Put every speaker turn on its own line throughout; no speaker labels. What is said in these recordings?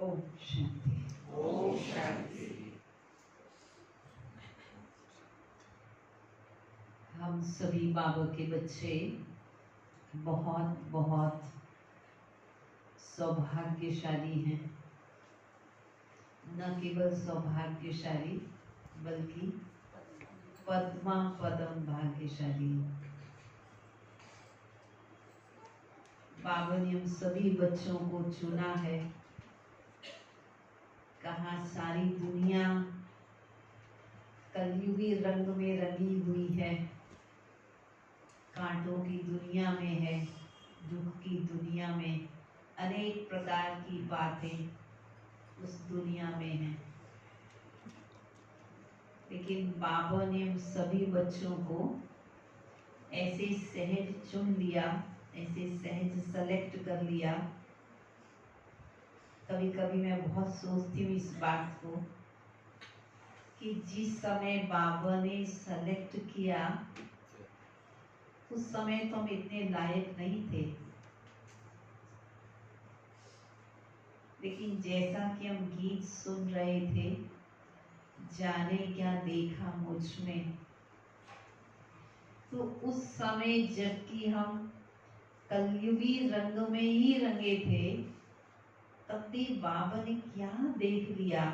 ओम शांति।
ओम शांति।
हम सभी बाबा के बच्चे बहुत बहुत सौभाग्यशाली हैं। न केवल सौभाग्यशाली बल्कि पद्मा पदम भाग्यशाली। बाबा ने हम सभी बच्चों को चुना है। कहा सारी दुनिया कलयुगी रंग में रंगी हुई है, कांटों की दुनिया में है, दुख की दुनिया में, अनेक प्रकार की बातें उस दुनिया में है। लेकिन बाबा ने हम सभी बच्चों को ऐसे सहज चुन लिया, ऐसे सहज सेलेक्ट कर लिया। कभी कभी मैं बहुत सोचती हूँ इस बात को कि जिस समय बाबा ने सेलेक्ट किया उस समय तो हम इतने लायक नहीं थे, लेकिन जैसा कि हम गीत सुन रहे थे, जाने क्या देखा मुझ में, तो उस समय जबकि हम कलयुगी रंग में ही रंगे थे, तब भी बाबा ने क्या देख लिया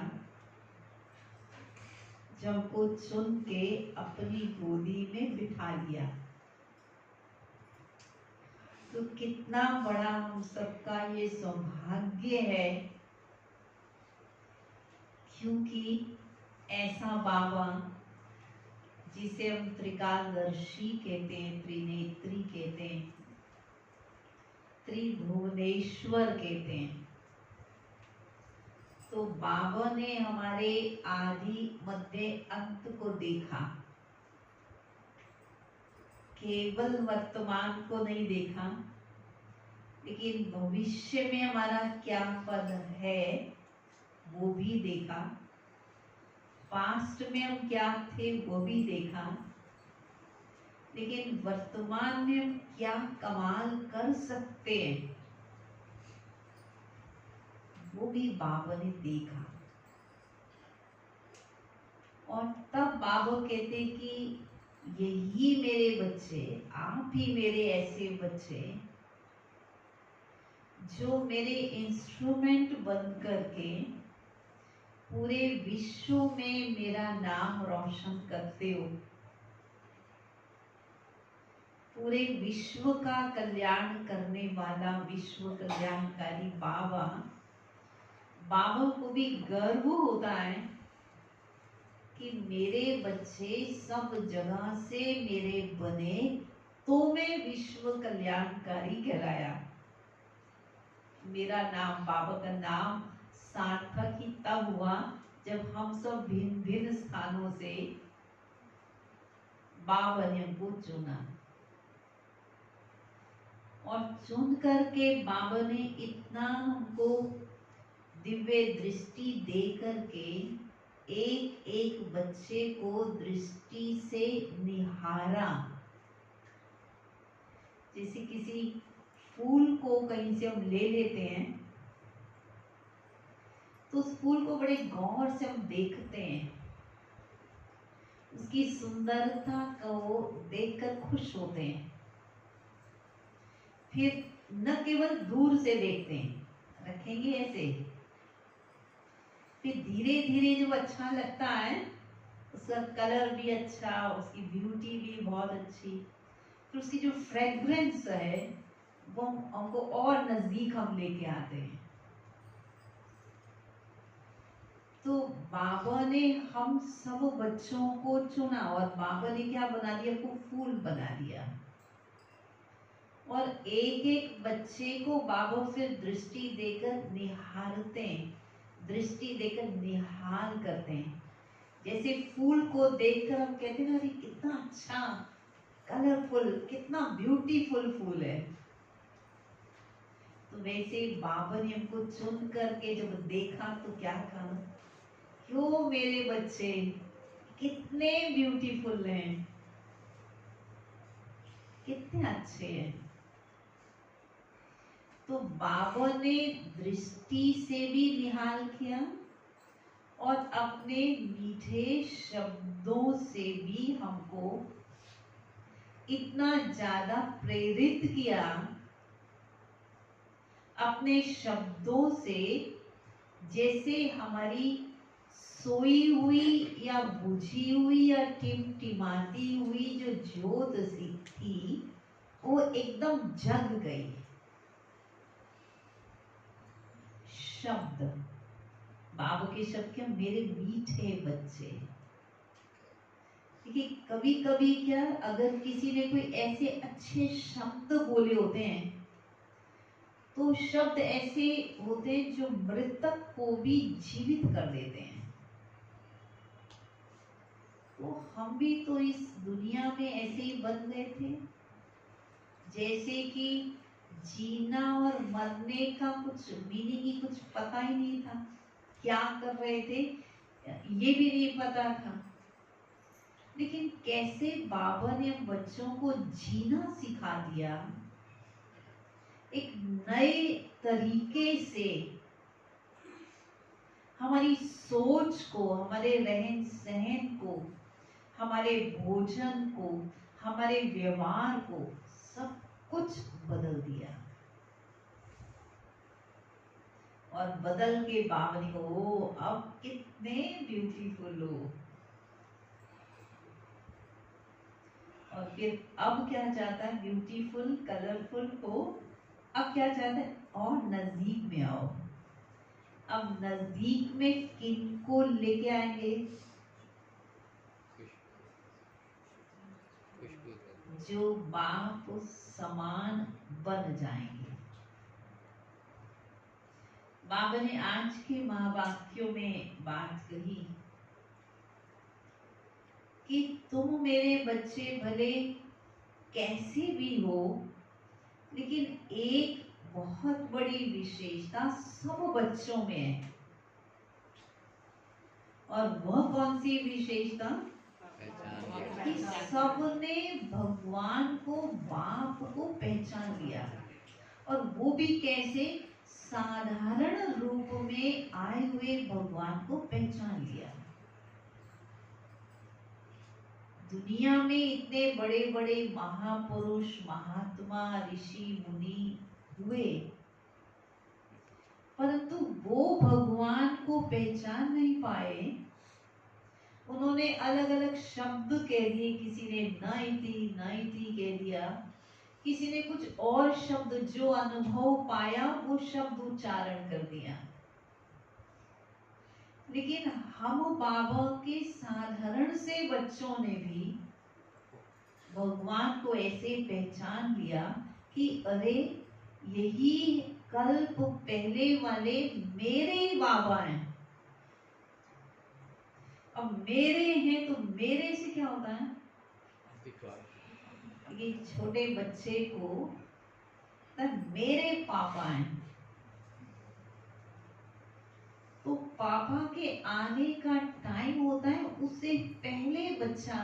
जब हमको चुन के अपनी गोदी में बिठा लिया। तो कितना बड़ा हम सबका ये सौभाग्य है, क्योंकि ऐसा बाबा जिसे हम त्रिकालदर्शी कहते हैं, त्रिनेत्री कहते हैं, त्रिभुवनेश्वर कहते हैं, तो बाबा ने हमारे आदि मध्य अंत को देखा, केवल वर्तमान को नहीं देखा, लेकिन भविष्य में हमारा क्या पद है वो भी देखा, पास्ट में हम क्या थे वो भी देखा, लेकिन वर्तमान में हम क्या कमाल कर सकते हैं वो भी बाबा ने देखा। और तब बाबा कहते कि यही मेरे बच्चे, आप ही मेरे ऐसे बच्चे जो मेरे इंस्ट्रूमेंट बन करके पूरे विश्व में मेरा नाम रोशन करते हो। पूरे विश्व का कल्याण करने वाला विश्व कल्याणकारी बाबा, बाबा को भी गर्व होता है कि मेरे बच्चे सब जगह से मेरे बने तो मैं विश्व कल्याणकारी कहलाया। मेरा नाम, बाबा का नाम सार्थक ही तब हुआ जब हम सब भिन्न भिन्न स्थानों से बाबा ने हमको चुना, और चुन करके बाबा ने इतना हमको दिव्य दृष्टि दे करके एक एक बच्चे को दृष्टि से निहारा। जैसे किसी फूल को कहीं से हम ले लेते हैं तो उस फूल को बड़े गौर से हम देखते हैं, उसकी सुंदरता को देखकर खुश होते हैं, फिर न केवल दूर से देखते हैं, रखेंगे ऐसे, फिर धीरे धीरे जब अच्छा लगता है, उसका कलर भी अच्छा, उसकी ब्यूटी भी बहुत अच्छी, फिर उसकी जो फ्रेग्रेंस है वो हमको और नजदीक हम लेके आते हैं। तो बाबा ने हम सब बच्चों को चुना और बाबा ने क्या बना दिया, को फूल बना दिया, और एक एक बच्चे को बाबा फिर दृष्टि देकर निहारते हैं, दृष्टि देकर निहार करते हैं। जैसे फूल को देखकर हम कहते हैं, अरे कितना अच्छा कलरफुल, कितना ब्यूटीफुल फूल है। तो वैसे बाबा ने हमको चुन करके जब देखा तो क्या कहा, क्यों मेरे बच्चे कितने ब्यूटीफुल हैं, कितने अच्छे हैं। तो बाबा ने दृष्टि से भी निहाल किया और अपने मीठे शब्दों से भी हमको इतना ज्यादा प्रेरित किया, अपने शब्दों से जैसे हमारी सोई हुई या बुझी हुई या टिमटिमाती हुई जो ज्योत सी थी वो एकदम जग गई। शब्द, बाबा के शब्द क्या, मेरे मीठे बच्चे। देखिए कभी कभी क्या, अगर किसी ने कोई ऐसे अच्छे शब्द बोले होते हैं तो शब्द ऐसे होते हैं जो मृतक को भी जीवित कर देते हैं। तो हम भी तो इस दुनिया में ऐसे ही बन गए थे, जैसे कि जीना और मरने का कुछ मीनिंग ही कुछ पता ही नहीं था, क्या कर रहे थे ये भी नहीं पता था। लेकिन कैसे बाबा ने बच्चों को जीना सिखा दिया, एक नए तरीके से हमारी सोच को, हमारे रहन सहन को, हमारे भोजन को, हमारे व्यवहार को, सब कुछ बदल दिया। और बदल के बाबा ने कहो अब कितने ब्यूटीफुल हो। और फिर अब क्या चाहता है, ब्यूटीफुल कलरफुल हो, अब क्या चाहता है, और नजदीक में आओ। अब नजदीक में किनको लेके आएंगे, जो बाप समान बन जाएंगे। बाबा ने आज के महावाक्यों में बात कही कि तुम मेरे बच्चे भले कैसे भी हो, लेकिन एक बहुत बड़ी विशेषता सब बच्चों में है। और वह कौन सी विशेषता, कि सबने भगवान को, बाप को पहचान लिया। और वो भी कैसे, साधारण रूप में आए हुए भगवान को पहचान लिया। दुनिया में इतने बड़े बड़े महापुरुष, महात्मा, ऋषि, मुनि हुए, परंतु वो भगवान को पहचान नहीं पाए। उन्होंने अलग अलग शब्द कह दिए, किसी ने नाइटी कह दिया, किसी ने कुछ और शब्द जो अनुभव पाया वो शब्द उच्चारण कर दिया। लेकिन हम बाबा के साधारण से बच्चों ने भी भगवान को ऐसे पहचान लिया कि अरे यही कल्प पहले वाले मेरे बाबा हैं। अब मेरे हैं तो मेरे से क्या होता है, ये छोटे बच्चे को मेरे पापा हैं। तो पापा के आने का टाइम होता है, उससे पहले बच्चा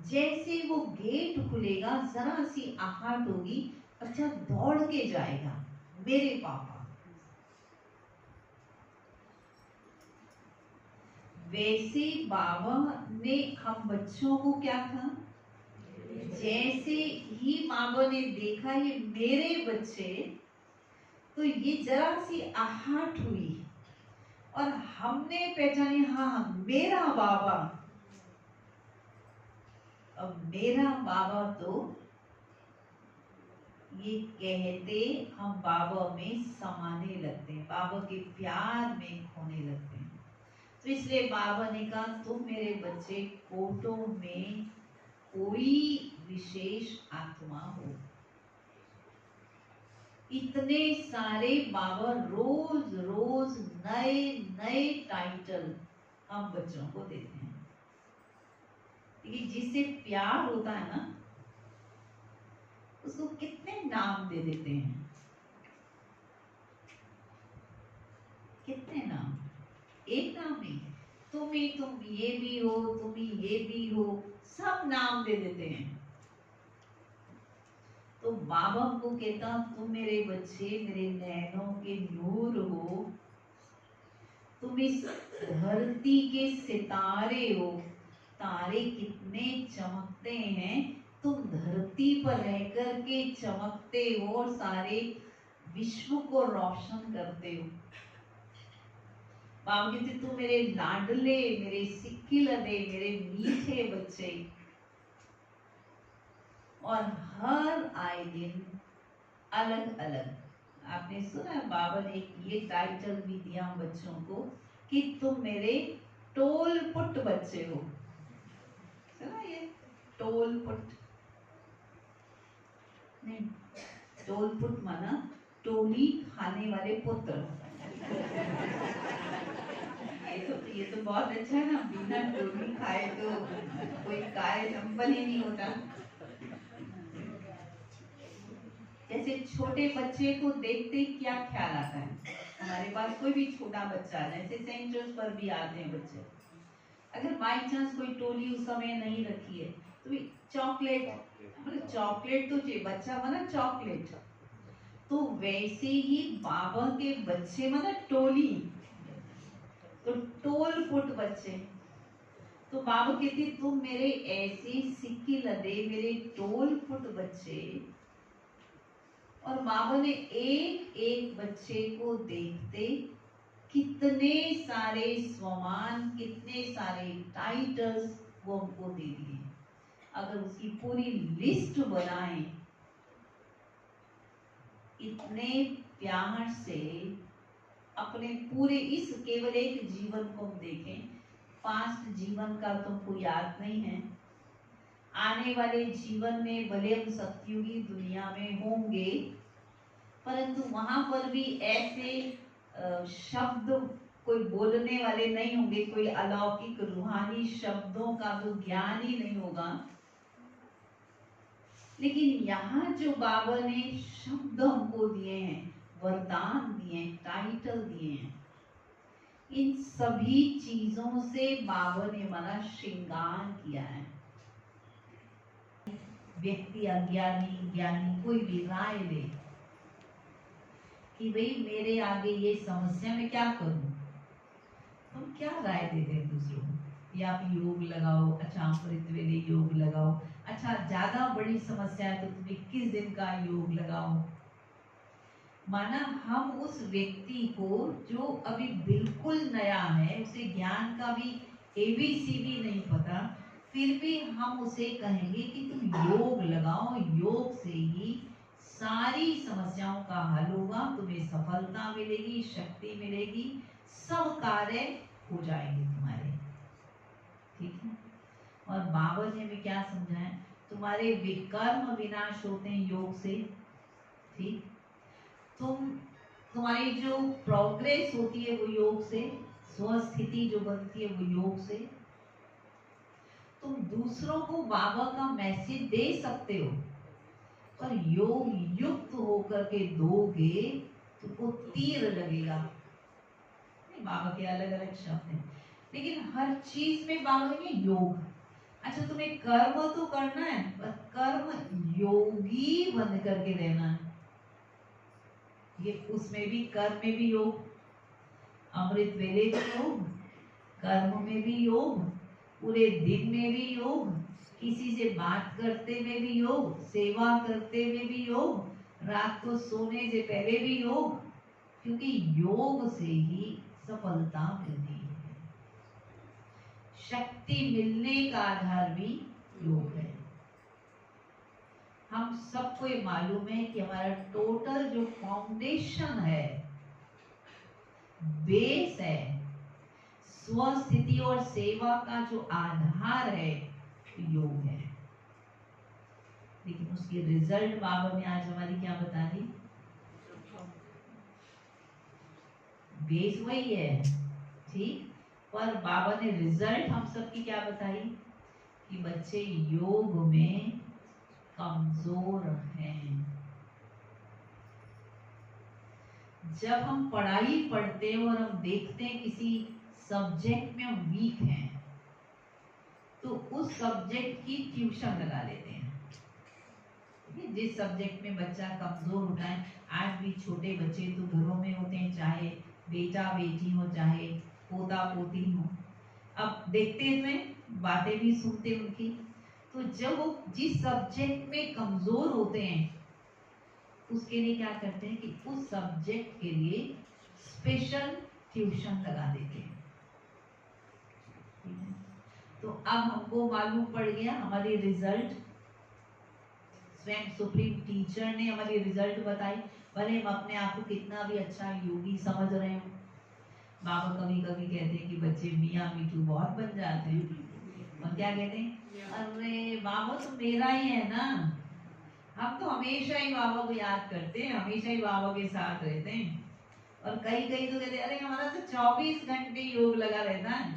जैसे वो गेट खुलेगा, जरा सी आहट होगी, बच्चा दौड़ के जाएगा, मेरे पापा। वैसे बाबा ने हम बच्चों को क्या कहा, जैसे ही बाबा ने देखा ये मेरे बच्चे, तो ये जरा सी आहट हुई और हमने पहचाने, हाँ मेरा बाबा। अब मेरा बाबा तो ये कहते हम बाबा में समाने लगते हैं, बाबा के प्यार में खोने लगते हैं। तो इसलिए बाबा ने कहा तुम मेरे बच्चे कोटों में कोई विशेष आत्मा हो। इतने सारे बाबा रोज रोज नए नए टाइटल हम बच्चों को देते हैं। लेकिन जिससे प्यार होता है ना, उसको कितने नाम दे देते हैं, कितने नाम, एक नाम नहीं, तुम ही तुम ये भी हो, तुम ही ये भी हो, सब नाम दे देते हैं। तो तो बाबा को कहता तुम मेरे बच्चे, मेरे नैनों के नूर हो, तुम इस धरती के सितारे हो। तारे कितने चमकते हैं, तुम धरती पर रहकर के चमकते हो और सारे विश्व को रोशन करते हो। बाबा कहते तुम मेरे लाडले, मेरे सिक्किलदे, मेरे मीठे बच्चे। और हर आए दिन अलग अलग, आपने सुना है बाबा ने ये टाइटल भी दिया हम बच्चों को कि तुम मेरे टोल पुट बच्चे हो। सुना ये टोल पुट? नहीं, टोल पुट माना टोली खाने वाले पुत्र। ये तो बहुत अच्छा है ना, बिना टोली खाए तो कोई कार्य संपन्न ही नहीं होता। जैसे छोटे बच्चे को देखते क्या ख्याल आता है, हमारे पास कोई भी छोटा बच्चा, जैसे सेंट जोस पर भी आते हैं बच्चे, अगर बाई चांस कोई टोली उस समय नहीं रखी है तो चॉकलेट, मतलब चॉकलेट तो चाहिए, बच्चा माना चॉकलेट। तो वैसे ही बाबा के बच्चे माना टोली, तो टोल पुट बच्चे। तो बाबा कहती तुम मेरे ऐसे सिक्की लदे, मेरे टोल पुट बच्चे। और बाबा ने एक एक बच्चे को देखते कितने सारे स्वमान, कितने सारे टाइटल्स वो हमको दे दिए। अगर उसकी पूरी लिस्ट बनाएं, इतने प्यार से अपने पूरे इस केवल एक जीवन को हम देखें, पास्ट जीवन का तुमको याद नहीं है, आने वाले जीवन में भले हम सतयुगी दुनिया में होंगे, परंतु वहां पर भी ऐसे शब्द कोई बोलने वाले नहीं होंगे, कोई अलौकिक रूहानी शब्दों का तो ज्ञान ही नहीं होगा। लेकिन यहाँ जो बाबा ने शब्द हमको दिए हैं, वरदान दिए, टाइटल दिए हैं, इन सभी चीजों से बाबा ने हमारा श्रृंगार किया है। व्यक्ति अज्ञानी ज्ञानी कोई भी राय ले कि भाई मेरे आगे ये समस्या में क्या करूं, हम क्या राय देते हैं दूसरों को, या आप योग लगाओ, अच्छा अमृत वेले योग लगाओ, अच्छा ज्यादा बड़ी समस्या है तो तुम 21 दिन का योग लगाओ। माना हम उस व्यक्ति को जो अभी बिल्कुल नया है, उसे ज्ञान का भी एबीसी भी नहीं पता, फिर भी हम उसे कहेंगे कि तुम योग लगाओ, योग से ही सारी समस्याओं का हल होगा, तुम्हें सफलता मिलेगी, शक्ति मिलेगी, सब कार्य हो जाएंगे तुम्हारे। ठीक है। और बाबा ने भी क्या समझाया, तुम्हारे विकर्म विनाश होते हैं योग से। ठीक, तुम्हारी जो प्रोग्रेस होती है वो योग से, स्वस्थिति जो बनती है वो योग से। तुम दूसरों को बाबा का मैसेज दे सकते हो, पर योग युक्त होकर के दोगे तो वो तीर लगेगा। बाबा के अलग अलग शब्द हैं, लेकिन हर चीज में बाबा ने योग। अच्छा तुम्हें कर्म तो करना है, पर कर्म योगी बन करके रहना है। ये उसमें भी कर्म में भी योग, अमृत वेले भी योग, कर्म में भी योग, पूरे दिन में भी योग, किसी से बात करते में भी योग, सेवा करते में भी योग, रात को सोने से पहले भी योग, क्योंकि योग से ही सफलता मिलती है। शक्ति मिलने का आधार भी योग है। हम सबको ये मालूम है कि हमारा टोटल जो फाउंडेशन है, बेस है, स्वस्थिति और सेवा का जो आधार है योग है। लेकिन उसकी रिजल्ट बाबा ने आज हमारी क्या बता दी, बेस वही है। ठीक, पर बाबा ने रिजल्ट हम सबकी क्या बताई कि बच्चे योग में कमजोर हैं। जब हम पढ़ाई पढ़ते हैं और हम देखते हैं किसी सब्जेक्ट में हम वीक हैं, तो उस सब्जेक्ट की ट्यूशन लगा लेते हैं। जिस सब्जेक्ट में बच्चा कमजोर होता है, आज भी छोटे बच्चे तो घरों में होते हैं, चाहे बेटा बेटी हो, चाहे पोता पोती हो, अब देखते हुए बातें भी सुनते उनकी। तो जब वो जिस सब्जेक्ट में कमजोर होते हैं, उसके लिए क्या करते हैं कि उस सब्जेक्ट के लिए स्पेशल ट्यूशन लगा देते हैं। तो अब हमको मालूम पड़ गया, हमारी रिजल्ट स्वयं सुप्रीम टीचर ने हमारी रिजल्ट बताई। भले हम अपने आप को कितना भी अच्छा योगी समझ रहे हो, बाबा कभी कभी कहते हैं कि बच्चे मियाँ मिठू बहुत बन जाते हैं, और क्या कहते हैं, अरे बाबा तो मेरा ही है ना। हम तो हमेशा ही बाबा को याद करते हैं, हमेशा ही बाबा के साथ रहते हैं। और कई कई तो कहते हैं अरे हमारा तो 24 घंटे योग लगा रहता है।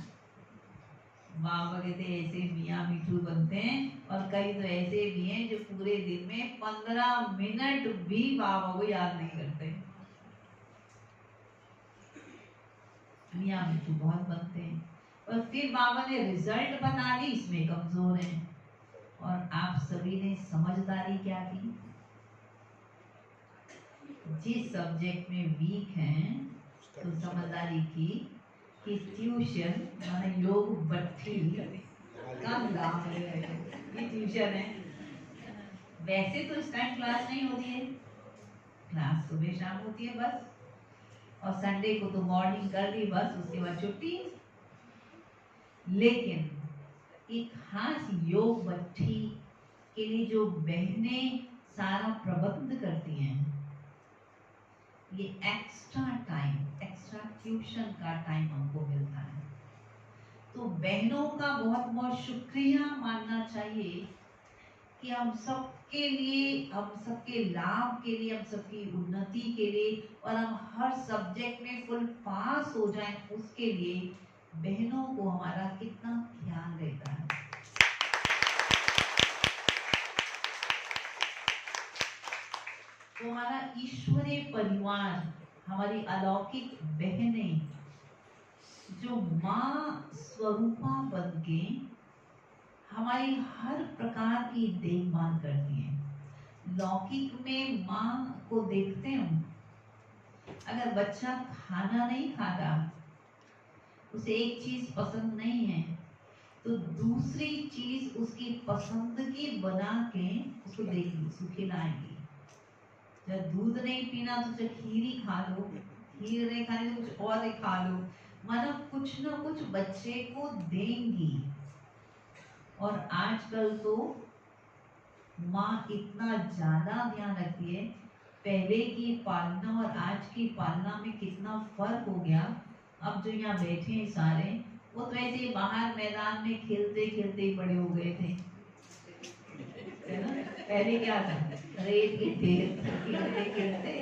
बाबा कहते ऐसे मियाँ मिठू बनते हैं, और कई तो ऐसे भी हैं जो पूरे दिन में 15 मिनट भी बाबा को याद नहीं करते। मियाँ मिठू बहुत बनते हैं। और फिर बाबा ने रिजल्ट बता दी, इसमें कमजोर हैं। और आप सभी ने समझदारी क्या की, जिस सब्जेक्ट में वीक हैं तो समझदारी की कि ट्यूशन माने योग भट्ठी का लाभ ले रहे हो। ये ट्यूशन है। वैसे तो इस टाइम क्लास नहीं होती है, क्लास सुबह शाम होती है बस, और संडे को तो मॉर्निंग कर दी बस, उसके बाद छुट्टी। लेकिन एक खास योग भट्ठी के लिए जो बहनें सारा प्रबंध करती हैं, ये एक्स्ट्रा टाइम, एक्स्ट्रा ट्यूशन का टाइम हमको मिलता है। तो बहनों का बहुत बहुत शुक्रिया मानना चाहिए कि हम सबके लिए, हम सबके लाभ के लिए, हम सबकी उन्नति के लिए, और हम हर सब्जेक्ट में फुल पास हो जाएं, उसके लिए बहनों को हमारा कितना ध्यान रहता है। तो हमारा ईश्वरीय परिवार, हमारी अलौकिक बहनें जो माँ स्वरूपा बन के हमारी हर प्रकार की देखभाल करती हैं। लौकिक में माँ को देखते हैं, अगर बच्चा खाना नहीं खाता, उसे एक चीज पसंद नहीं है, तो दूसरी चीज उसकी पसंद की बना के उसको देगी, उसको खिलाएगी। जब दूध नहीं पीना तो उसे खीर ही खा लो, खीर नहीं खानी तो कुछ और ही खा लो, मतलब कुछ ना कुछ बच्चे को देंगी। और आजकल तो माँ इतना ज्यादा ध्यान रखती है, पहले की पालना और आज की पालना में कितना फर्क हो गया। अब जो यहाँ बैठे हैं सारे, वो तो ऐसे बाहर मैदान में खेलते खेलते ही बड़े हो गए थे, है ना। पहले क्या था, रेत के ढेर खेलते खेलते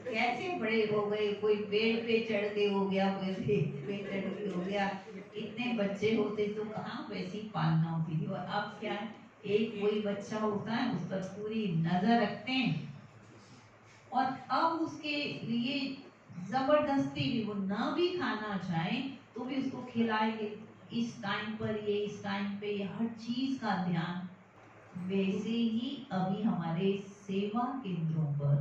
कैसे बड़े हो गए, कोई पेड़ पे चढ़ के हो गया, कोई रेत पे चढ़ के हो गया। इतने बच्चे होते तो कहाँ वैसी पालना होती थी। और अब क्या है, एक कोई बच्चा होता है, उस पर पूरी नजर रखते हैं, और अब उसके लिए जबरदस्ती भी, वो ना भी खाना चाहे तो भी उसको खिलाएंगे, इस टाइम पर ये, इस टाइम पे ये, हर चीज का ध्यान। वैसे ही अभी हमारे सेवा केंद्रों पर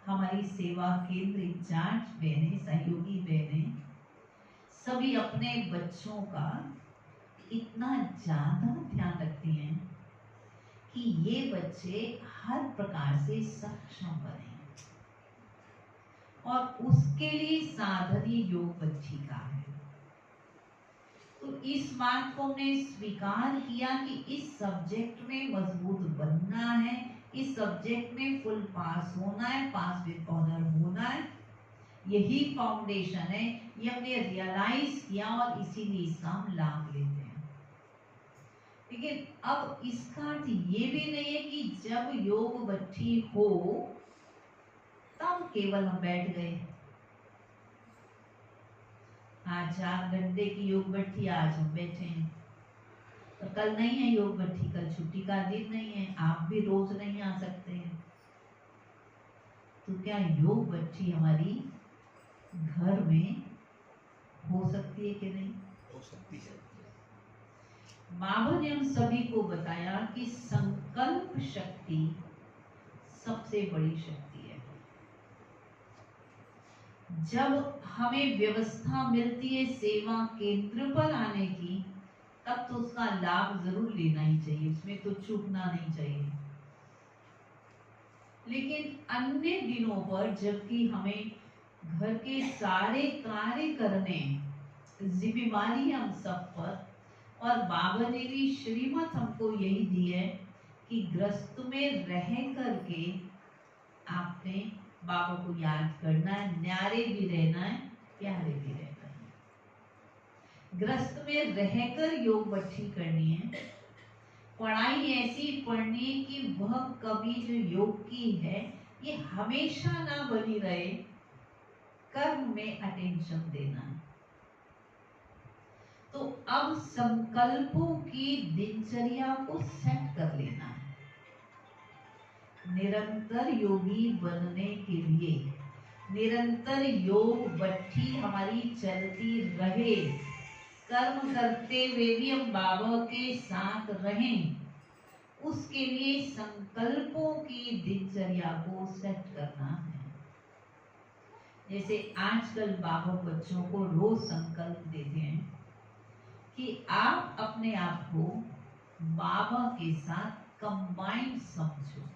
हमारी सेवा केंद्र इंचार्ज बहनें, सहयोगी बहनें सभी अपने बच्चों का इतना ज्यादा ध्यान रखती हैं कि ये बच्चे हर प्रकार से सक्षम बने, और उसके लिए साधन ही योग बच्ची का है। तो इस बात को हमने स्वीकार किया कि इस सब्जेक्ट में मजबूत बनना है, इस सब्जेक्ट में फुल पास होना है, पास विद ऑनर होना है, यही फाउंडेशन है। ये हमने रियलाइज किया और इसीलिए इसका हम लाभ लेते हैं। लेकिन अब इसका अर्थ ये भी नहीं है कि जब योग भट्ठी हो तब केवल हम बैठ गए। आज 4 घंटे की योग भट्ठी, आज हम बैठे हैं, और कल नहीं है योग भट्ठी, कल छुट्टी का दिन नहीं है, आप भी रोज नहीं आ सकते हैं। तो क्या योग भट्ठी हमारी घर में हो सकती है कि नहीं?
हो सकती है।
बाबा ने हम सभी को बताया कि संकल्प शक्ति सबसे बड़ी शक्ति है। जब हमें व्यवस्था मिलती है सेवा केंद्र पर आने की, तब तो उसका लाभ जरूर लेना ही चाहिए, उसमें तो चूकना नहीं चाहिए। लेकिन अन्य दिनों पर जबकि हमें घर के सारे कार्य करने, जिम्मेवारी हम सब पर, और बाबा ने भी श्रीमत हमको यही दी है कि गृहस्थ में रह करके आपने बाबा को याद करना है, न्यारे भी रहना है, प्यारे भी रहना है। गृहस्थ में रहकर योग भट्टी करनी है। पढ़ाई ऐसी पढ़नी है कि वह कभी जो योग की है ये हमेशा ना बनी रहे, कर्म में अटेंशन देना है। तो अब संकल्पों की दिनचर्या को सेट कर लेना है। निरंतर योगी बनने के लिए निरंतर योग भट्टी हमारी चलती रहे, कर्म करते हुए भी हम बाबा के साथ रहें, उसके लिए संकल्पों की दिनचर्या को सेट करना है। जैसे आजकल बाबा बच्चों को रोज संकल्प देते हैं कि आप अपने आप को बाबा के साथ कंबाइंड समझो।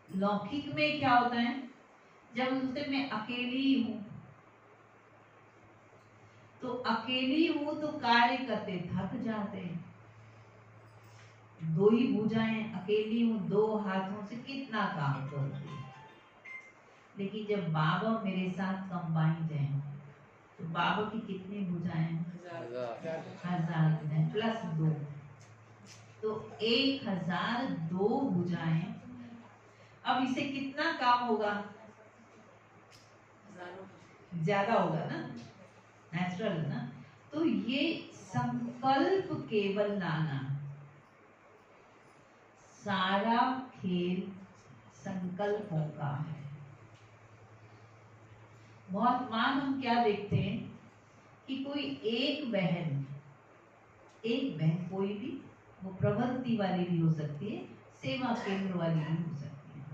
लौकिक में क्या होता है, जब उससे मैं अकेली हूं, तो अकेली हूं तो कार्य करते थक जाते हैं। दो ही भुजाएं, अकेली हूं, दो हाथों से कितना काम करूंगी। लेकिन जब बाबा मेरे साथ कंबाइंड हैं, तो बाबा की कितनी भुजाएं? 1000 भुजाएं प्लस 2, तो 1002 भुजाएं। अब इसे कितना काम होगा? ज्यादा होगा ना, नेचुरल ना। तो ये संकल्प केवल लाना, सारा खेल संकल्पों का है। बहुत मान हम क्या देखते हैं कि कोई एक बहन कोई भी, वो प्रवृत्ति वाली भी हो सकती है, सेवा केंद्र वाली भी हो सकती है,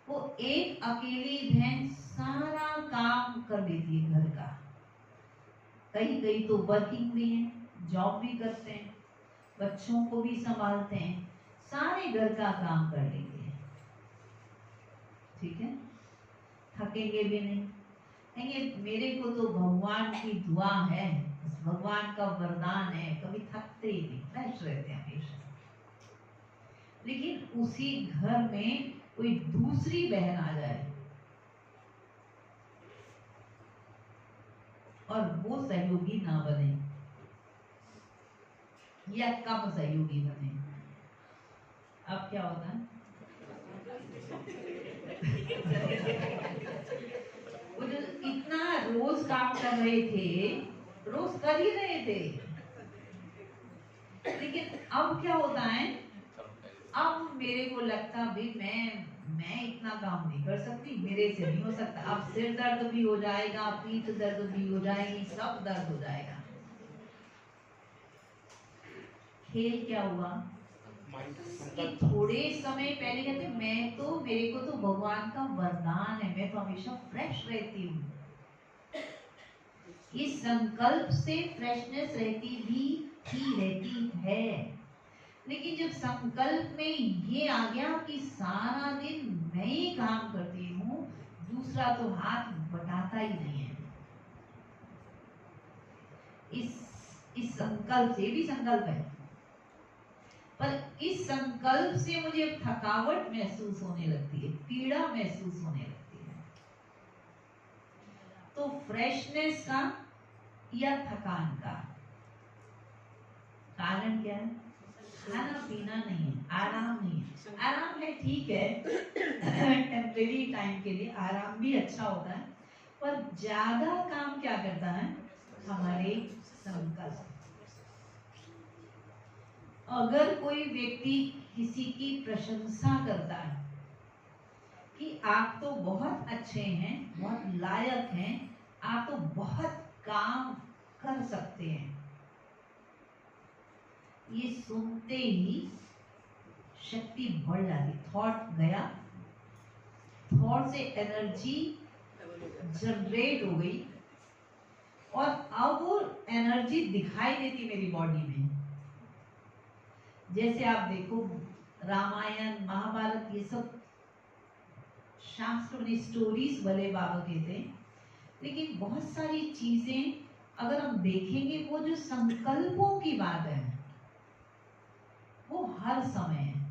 वो एक अकेली बहन सारा काम कर लेती है घर का। कई तो वर्किंग भी है, जॉब भी करते हैं, बच्चों को भी संभालते हैं, सारे घर का काम कर लेंगे, ठीक है, थकेंगे भी नहीं। कहेंगे मेरे को तो भगवान की दुआ है, भगवान का वरदान है, कभी थकते ही नहीं, फ्रेश रहते हैं हमेशा। लेकिन उसी घर में कोई दूसरी बहन आ जाए और वो सहयोगी ना बने या कम सहयोगी बने, अब क्या होता है? वो जो इतना रोज काम कर रहे थे, रोज कर ही रहे थे, लेकिन अब क्या होता है, अब मेरे को लगता भी मैं इतना काम नहीं कर सकती, मेरे से नहीं हो सकता। अब सिर दर्द भी हो जाएगा, पीठ दर्द भी हो जाएगी, सब दर्द हो जाएगा। खेल क्या हुआ कि थोड़े समय पहले कहते मेरे को तो भगवान का वरदान है, मैं तो हमेशा फ्रेश रहती हूँ। इस संकल्प से फ्रेशनेस रहती भी ही रहती है। लेकिन जब संकल्प में ये आ गया कि सारा दिन मैं ही काम करती हूँ, दूसरा तो हाथ बटाता ही नहीं है, इस संकल्प से भी संकल्प है, पर इस संकल्प से मुझे थकावट महसूस होने लगती है, पीड़ा महसूस होने लगती है। तो फ्रेशनेस का या थकान का कारण क्या है? खाना पीना नहीं है, आराम नहीं है। आराम है, ठीक है, टेम्परेरी टाइम के लिए आराम भी अच्छा होता है, पर ज्यादा काम क्या करता है? हमारे संकल्प। अगर कोई व्यक्ति किसी की प्रशंसा करता है कि आप तो बहुत अच्छे हैं, बहुत लायक हैं, आप तो बहुत काम कर सकते हैं। ये सुनते ही शक्ति बढ़ जाती। थॉट गया, थॉट से एनर्जी जनरेट हो गई और अब वो एनर्जी दिखाई देती मेरी बॉडी में। जैसे आप देखो रामायण महाभारत ये सब शास्त्र में स्टोरीज भले बाबा कहते हैं, लेकिन बहुत सारी चीजें अगर हम देखेंगे वो जो संकल्पों की बात है वो हर समय है।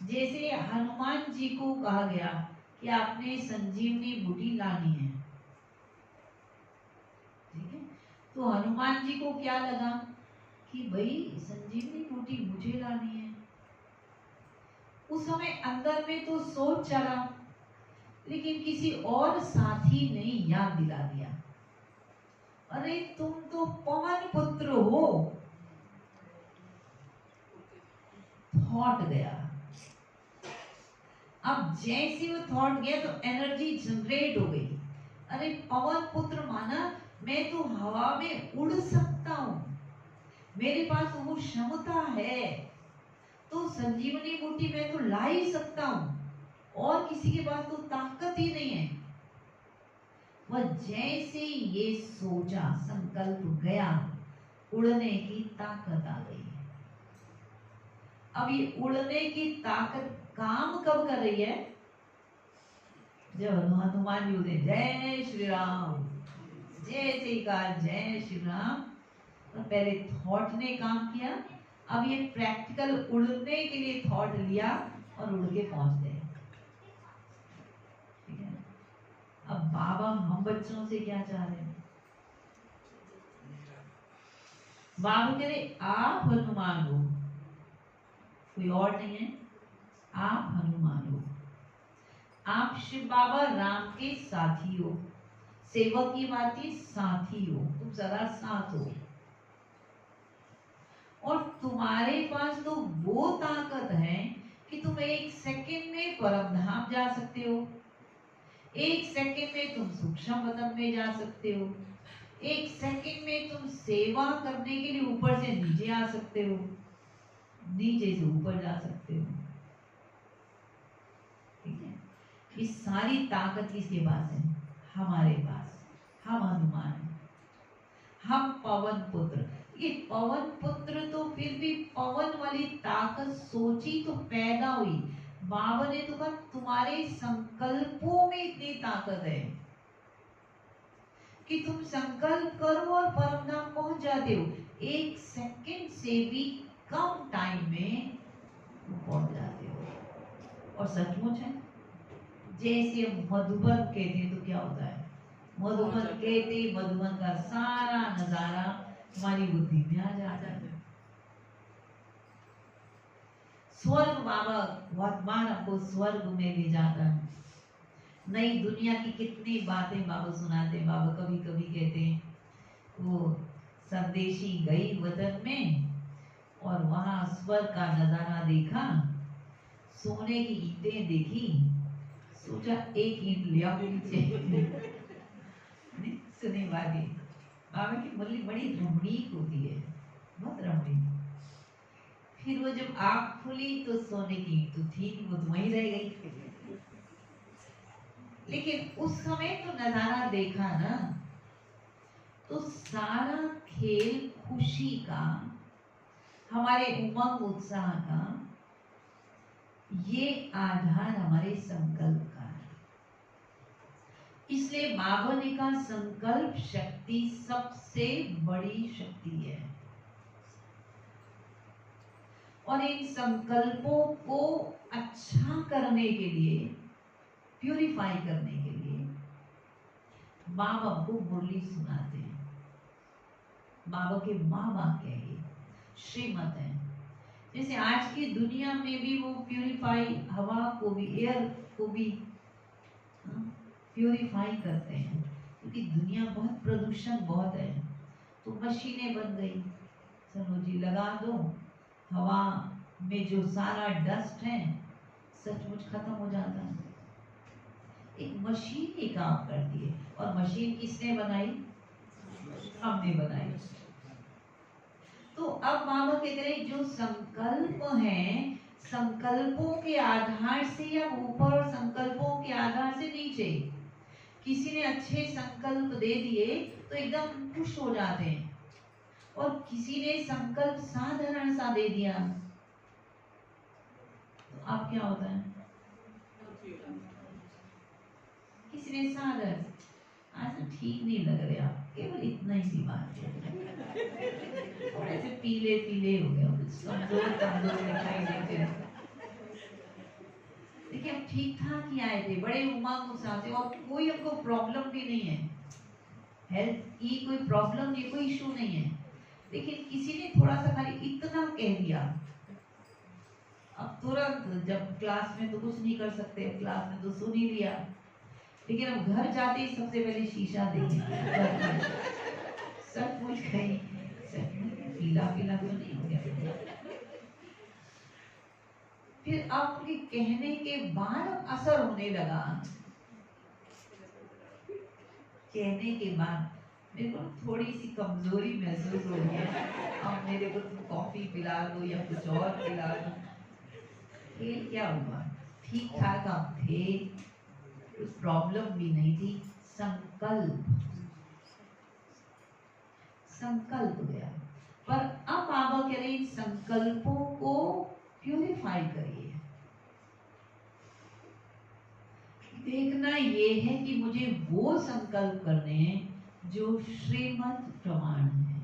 जैसे हनुमान जी को कहा गया कि आपने संजीवनी बूटी लानी है, ठीक है, तो हनुमान जी को क्या लगा कि भाई संजीवनी बूटी मुझे लानी है। उस समय अंदर में तो सोच चला, लेकिन किसी और साथी ने याद दिला दिया, अरे तुम तो पवन पुत्र हो। थॉट गया। अब जैसे वो थॉट गया तो एनर्जी जनरेट हो गई। अरे पवन पुत्र माना मैं तो हवा में उड़ सकता हूं, मेरे पास वो क्षमता है, तो संजीवनी बूटी मैं तो ला ही सकता हूं, और किसी के पास तो ताकत ही नहीं है। वह जैसे ये सोचा, संकल्प गया, उड़ने की ताकत आ गई। अब ये उड़ने की ताकत काम कब कर रही है? जब हनुमान जी उड़े, जय श्री राम, जय श्री कहा, जय श्री राम। तो पहले थॉट ने काम किया, अब ये प्रैक्टिकल उड़ने के लिए थॉट लिया और उड़ के पहुंच गए। ठीक है, अब बाबा हम बच्चों से क्या चाह रहे हैं? बाबा कह रहे आप हनुमान हो, कोई और नहीं है, आप हनुमान हो। आप शिव बाबा राम के साथी हो, सेवक की बाती साथी हो, तुम सदा साथ हो, और तुम्हारे पास तो वो ताकत है कि तुम एक सेकंड में परम धाम जा सकते हो, एक सेकंड में तुम सूक्ष्म वतन में जा सकते हो, एक सेकंड में तुम सेवा करने के लिए ऊपर से नीचे आ सकते हो, नीचे से ऊपर जा सकते हो। ठीक है, ये सारी ताकत किसके पास है? हमारे पास। हम हनुमान हैं, हम पवन पुत्र। ये पवन पुत्र तो फिर भी पवन वाली ताकत सोची तो पैदा हुई। बाबा ने तो कहा तुम्हारे संकल्पों में इतनी ताकत है कि तुम संकल्प करो और परम धाम पहुंच जाते हो, एक सेकंड से भी कम टाइम में पहुंच जाते हो। और सचमुच है, जैसे हम मधुबन कहते हैं तो क्या होता है? मधुबन कहते मधुबन का सारा नजारा हमारी बुद्धि में आ जाता है। स्वर्ग बाबा वर्तमान आपको स्वर्ग में ले जाता है। नई दुनिया की कितनी बातें बाबा सुनाते। बाबा कभी कभी कहते हैं वो संदेशी गई वतन में और वहां स्वर्ग का नजारा देखा, सोने की ईंटें देखी, सोचा एक ईंट लिया नीचे। सुने वाली बाबा की मुरली बड़ी रमणीक होती है, बहुत रमणीक। फिर वो जब आँख खुली तो सोने की ईंट तो थी, वो तो वहीं रह गई। लेकिन उस समय तो नजारा देखा ना, तो सारा खेल खुशी का, हमारे उमंग उत्साह का, ये आधार हमारे संकल्प का है। इसलिए बाबा ने कहा संकल्प शक्ति सबसे बड़ी शक्ति है, और इन संकल्पों को अच्छा करने के लिए, प्यूरिफाई करने के लिए बाबा को मुरली सुनाते हैं। बाबा के माँ वाक्य है, श्रीमत है। जैसे आज की दुनिया में भी वो प्यूरिफाई, हवा को भी, एयर को भी प्यूरिफाई करते हैं, क्योंकि दुनिया बहुत प्रदूषण बहुत है, तो मशीनें बन गई। चलो जी लगा दो, हवा में जो सारा डस्ट है सचमुच खत्म हो जाता है। एक मशीन ही काम करती है, और मशीन किसने बनाई? हमने बनाई। तो अब बाबा कहते रहे जो संकल्प हैं, संकल्पों के आधार से या ऊपर और संकल्पों के आधार से नीचे। किसी ने अच्छे संकल्प दे दिए तो एकदम खुश हो जाते हैं, और किसी ने संकल्प साधारण सा दे दिया तो अब क्या होता है? किसी ने साधारण, आज ठीक नहीं लग रहे आप, केवल इतना ही सी बात है, ऐसे पीले पीले हो गए, कमजोर कमजोर दिखाई देते हैं। देखिए हम ठीक ठाक ही आए थे, बड़े उमंग उत्साह से, और कोई हमको प्रॉब्लम भी नहीं है, हेल्थ की कोई प्रॉब्लम नहीं, कोई इशू नहीं है। लेकिन किसी ने थोड़ा सा खाली इतना कह दिया, अब तुरंत, जब क्लास में तो कुछ नहीं कर सकते, क्लास में तो सुन ही लिया, लेकिन अब घर जाते ही सबसे पहले शीशा देखेंगे, सचमुच कहीं पीला पीला तो नहीं हो गया। फिर आपके कहने के बाद असर होने लगा, कहने के बाद मेरे को थोड़ी सी कमजोरी महसूस हो रही है, अब मेरे को तुम कॉफी पिला दो या कुछ और पिला दो। ये क्या हुआ? ठीक ठाक आप थे, कुछ प्रॉब्लम भी नहीं थी, संकल्प गया। पर अब बाबा कह रहे संकल्पों को प्यूरिफाई करिए। देखना ये है कि मुझे वो संकल्प करने हैं जो श्रीमद् प्रमाण है,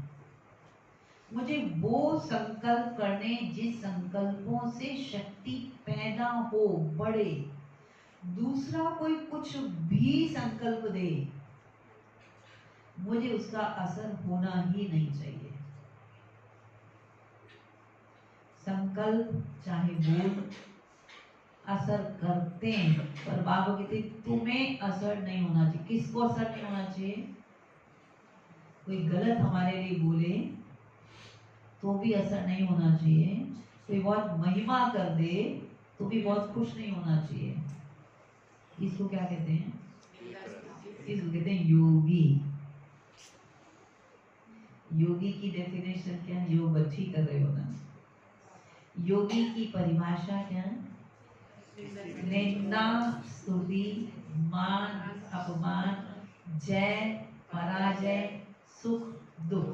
मुझे वो संकल्प करने जिस संकल्पों से शक्ति पैदा हो, बढ़े। दूसरा कोई कुछ भी संकल्प दे, मुझे उसका असर होना ही नहीं चाहिए। संकल्प चाहे बोल असर करते हैं, पर बाबा कहते तुम्हें असर नहीं होना चाहिए। किसको असर नहीं होना चाहिए? कोई गलत हमारे लिए बोले तो भी असर नहीं होना चाहिए, कोई बहुत महिमा कर दे तो भी बहुत खुश नहीं होना चाहिए। इसको क्या कहते हैं? इसको कहते हैं योगी। योगी की डेफिनेशन क्या है? योग अच्छी कर रहे हो ना। योगी की परिभाषा क्या है? निंदा, स्तुति, मान, अपमान, जय, पराजय, सुख, दुख,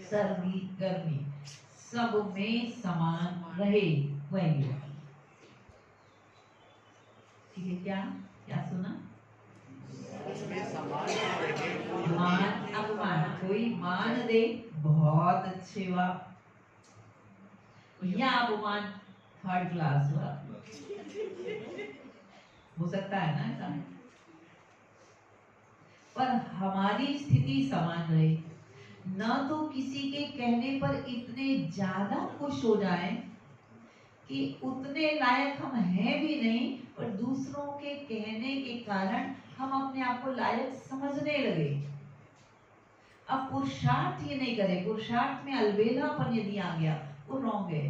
सर्दी, गर्मी, सब में समान रहे, वह योगी। ठीक है? क्या क्या सुना? मान अपमान, कोई मान दे बहुत अच्छे हुआ, या अपमान थर्ड क्लास हुआ, हो सकता है ना ऐसा। पर हमारी स्थिति समान रहे, न तो किसी के कहने पर इतने ज्यादा खुश हो जाए कि उतने लायक हम हैं भी नहीं, पर दूसरों के कहने के कारण हम अपने आप को लायक समझने लगे। अब पुरुषार्थ ये नहीं करे, पुरुषार्थ में अलबेलापन यदि आ गया वो रॉन्ग है।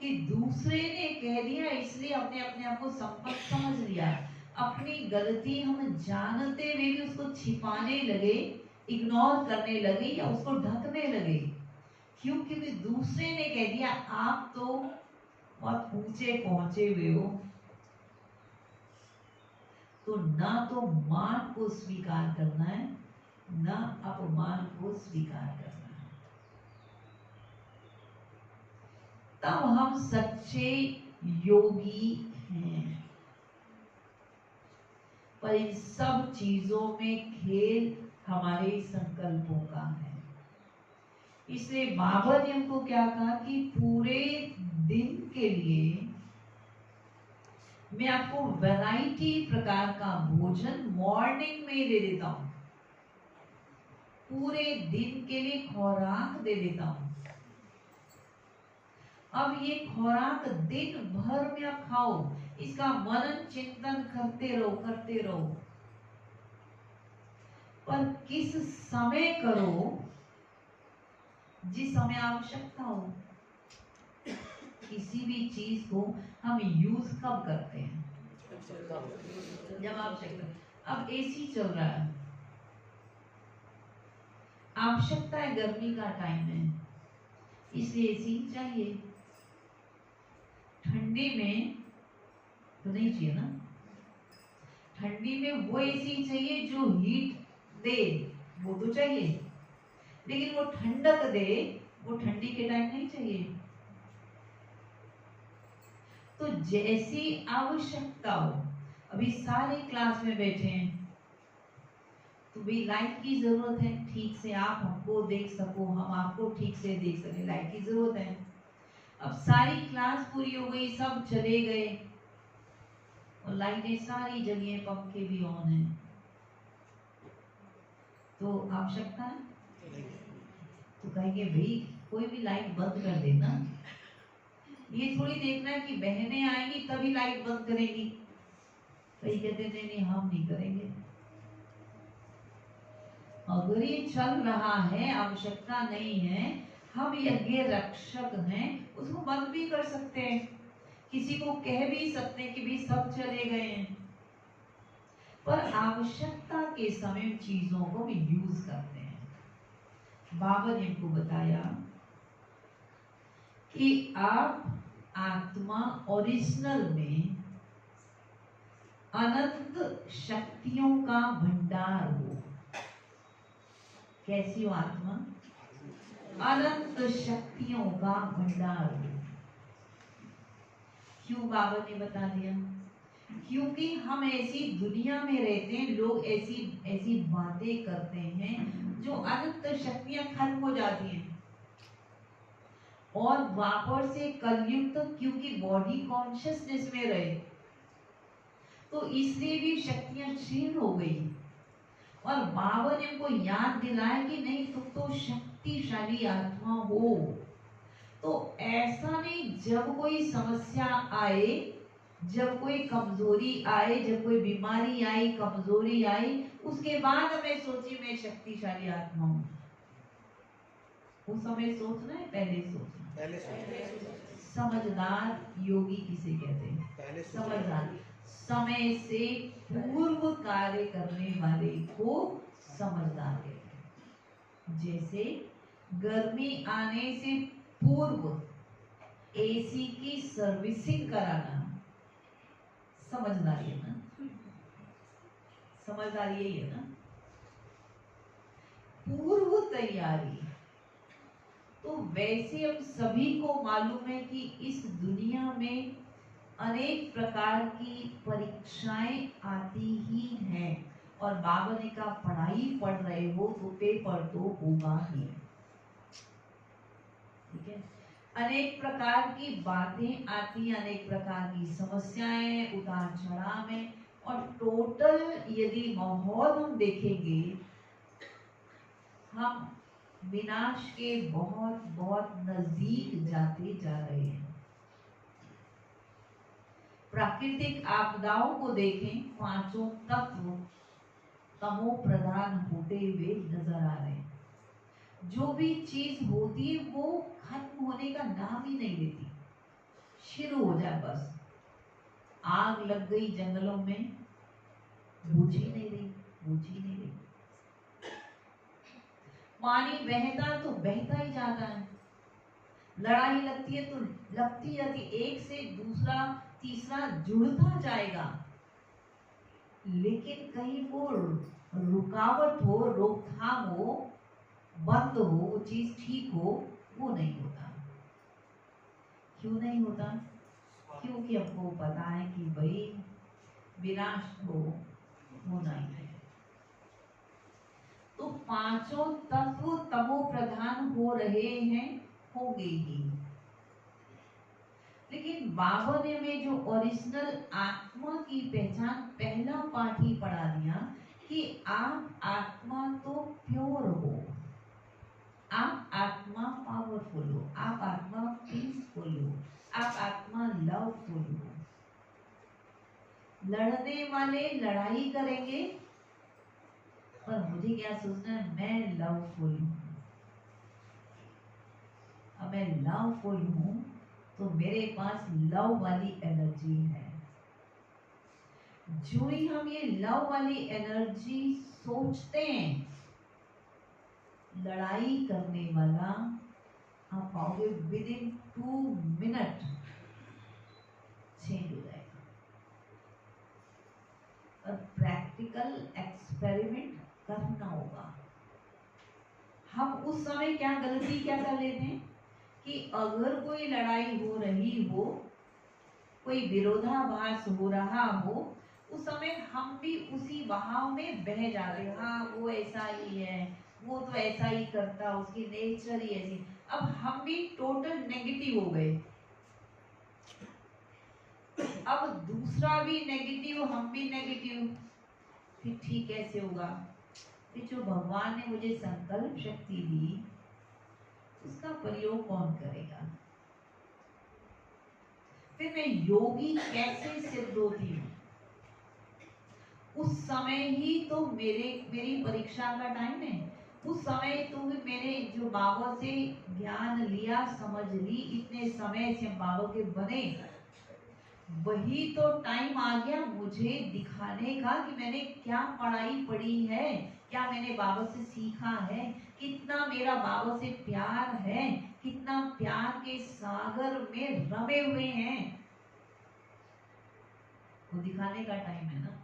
कि दूसरे ने कह दिया इसलिए अपने अपने आप को संपन्न समझ लिया, अपनी गलती हम जानते हुए भी उसको छिपाने लगे, इग्नोर करने लगे या उसको ढकने लगे। क्यों? क्योंकि दूसरे ने कह दिया आप तो बहुत ऊंचे पहुंचे हुए हो, तो ना तो मान को स्वीकार करना है, ना अपमान को स्वीकार करना है। तब हम सच्चे योगी हैं। पर इन सब चीजों में खेल हमारे संकल्पों का है। इसलिए बाबा ने हमको क्या कहा कि पूरे दिन के लिए मैं आपको वैरायटी प्रकार का भोजन मॉर्निंग में दे देता हूं, पूरे दिन के लिए खुराक दे देता हूं। अब ये खुराक दिन भर में आप खाओ, इसका मनन चिंतन करते रहो, करते रहो। पर किस समय करो? जिस समय आवश्यकता हो। किसी भी चीज को हम यूज कब करते हैं? जब आवश्यकता। अब एसी चल रहा है, आवश्यकता है, गर्मी का टाइम है इसलिए एसी चाहिए। ठंडी में तो नहीं चाहिए ना, ठंडी में वो एसी चाहिए जो हीट दे, वो तो चाहिए, लेकिन वो ठंडक दे, वो ठंडी के टाइम नहीं चाहिए। तो जैसी आवश्यकता हो, अभी सारे क्लास में बैठे हैं तो भी लाइट की जरूरत है, ठीक से आप हमको देख सको, हम आपको ठीक से देख सके, लाइट की जरूरत है। अब सारी क्लास पूरी हो गई, सब चले गए और लाइटें सारी जगह, पंखे भी ऑन है, तो आवश्यकता है। तो कहेंगे भाई कोई भी लाइट बंद कर देना, ये थोड़ी देखना है कि बहनें आएंगी तभी लाइट बंद करेंगी। कई कहते नहीं नहीं हम नहीं करेंगे, अगर ये चल रहा है, आवश्यकता नहीं है, हम यज्ञ रक्षक हैं, उसको बंद भी कर सकते हैं, किसी को कह भी सकते हैं कि भी सब चले गए हैं, पर आवश्यकता के समय चीजों को भी यूज करते हैं। बाबा ने हमको बताया कि आप आत्मा ओरिजिनल में अनंत शक्तियों का भंडार हो। कैसी हो आत्मा? अनंत शक्तियों का भंडार हो। क्यों बाबा ने बता दिया? क्योंकि हम ऐसी दुनिया में रहते हैं, लोग ऐसी ऐसी बातें करते हैं जो अनंत शक्तियां खत्म हो जाती हैं और वापस से कलयुग तक, क्योंकि बॉडी कॉन्शियसनेस में रहे तो इसलिए भी शक्तियां क्षीण हो गई। और बाबा ने हमको याद दिलाया कि नहीं, तुम तो शक्तिशाली आत्मा हो। तो ऐसा नहीं, जब कोई समस्या आए, जब कोई कमजोरी आए, जब कोई बीमारी आई, कमजोरी आई, उसके बाद हमें सोची मैं शक्तिशाली आत्मा हूं। उस समय सोचना है, पहले सोचना।
पहले सोचना।
समझदार योगी किसे कहते हैं?
पहले
समझदार, समय से पूर्व कार्य करने वाले को समझदार कहते हैं। जैसे गर्मी आने से पूर्व एसी की सर्विसिंग कराना समझदारी है ना? समझदारी यही है ना, पूर्व तैयारी। तो वैसे हम सभी को मालूम है कि इस दुनिया में अनेक प्रकार की परीक्षाएं आती ही हैं, और बाबा ने कहा पढ़ाई पढ़ रहे हो तो पेपर तो होगा ही, ठीक है। अनेक प्रकार की बातें आती, अनेक प्रकार की समस्याएं, उतार चढ़ाव में, और टोटल यदि माहौल हम देखेंगे, हम विनाश के बहुत बहुत नजदीक जाते जा रहे हैं। प्राकृतिक आपदाओं को देखें, पांचों तत्व तमो प्रधान होते हुए नजर आ रहे हैं। जो भी चीज होती है वो खत्म होने का नाम ही नहीं लेती, शुरू हो जाए बस। आग लग गई जंगलों में, बुझ ही नहीं रही, बुझ ही नहीं रही। पानी बहता तो बहता ही जाता है, लड़ाई लगती है तो लगती जाती, एक से दूसरा तीसरा जुड़ता जाएगा, लेकिन कहीं वो रुकावट हो, रोकथाम हो, बंद हो, वो चीज ठीक हो, वो नहीं होता। क्यों नहीं होता? क्योंकि हमको पता है कि भाई विनाश हो होना ही है। तो पांचों तत्व तमो प्रधान हो रहे हैं, होंगे ही। लेकिन बाबा ने हमें जो ओरिजिनल आत्मा की पहचान पहला पाठ ही पढ़ा दिया कि आप आत्मा तो प्योर हो, आप आत्मा पावरफुल हो, आप आत्मा पीसफुल हो, आप आत्मा लवफुल हो। लड़ने वाले लड़ाई करेंगे, पर मुझे क्या सोचना है, मैं लवफुल हूं। अब मैं लवफुल हूं तो मेरे पास लव वाली एनर्जी है। जो ही हम ये लव वाली एनर्जी सोचते हैं, लड़ाई करने वाला आप पाओगे विद इन 2 मिनट चेंज हो जाएगा। और प्रैक्टिकल एक्सपेरिमेंट करना होगा। हम उस समय क्या गलती क्या कर लेते हैं कि अगर कोई लड़ाई हो रही हो, कोई विरोधाभास हो रहा हो, उस समय हम भी उसी बहाव में बह जाते हैं। हाँ वो ऐसा ही है, वो तो ऐसा ही करता, उसकी नेचर ही ऐसी। अब हम भी टोटल नेगेटिव हो गए। अब दूसरा भी नेगेटिव, हम भी नेगेटिव, फिर ठीक कैसे होगा? फिर जो भगवान ने मुझे संकल्प शक्ति दी उसका प्रयोग कौन करेगा? फिर मैं योगी कैसे सिद्ध होती हूँ? उस समय ही तो मेरी परीक्षा का टाइम है। उस समय तो मैंने जो बाबा से ज्ञान लिया, समझ ली, इतने समय से बाबा के बने, वही तो टाइम आ गया मुझे दिखाने का कि मैंने क्या पढ़ाई पढ़ी है, क्या मैंने बाबा से सीखा है, कितना मेरा बाबा से प्यार है, कितना प्यार के सागर में रमे हुए हैं। वो दिखाने का टाइम है ना।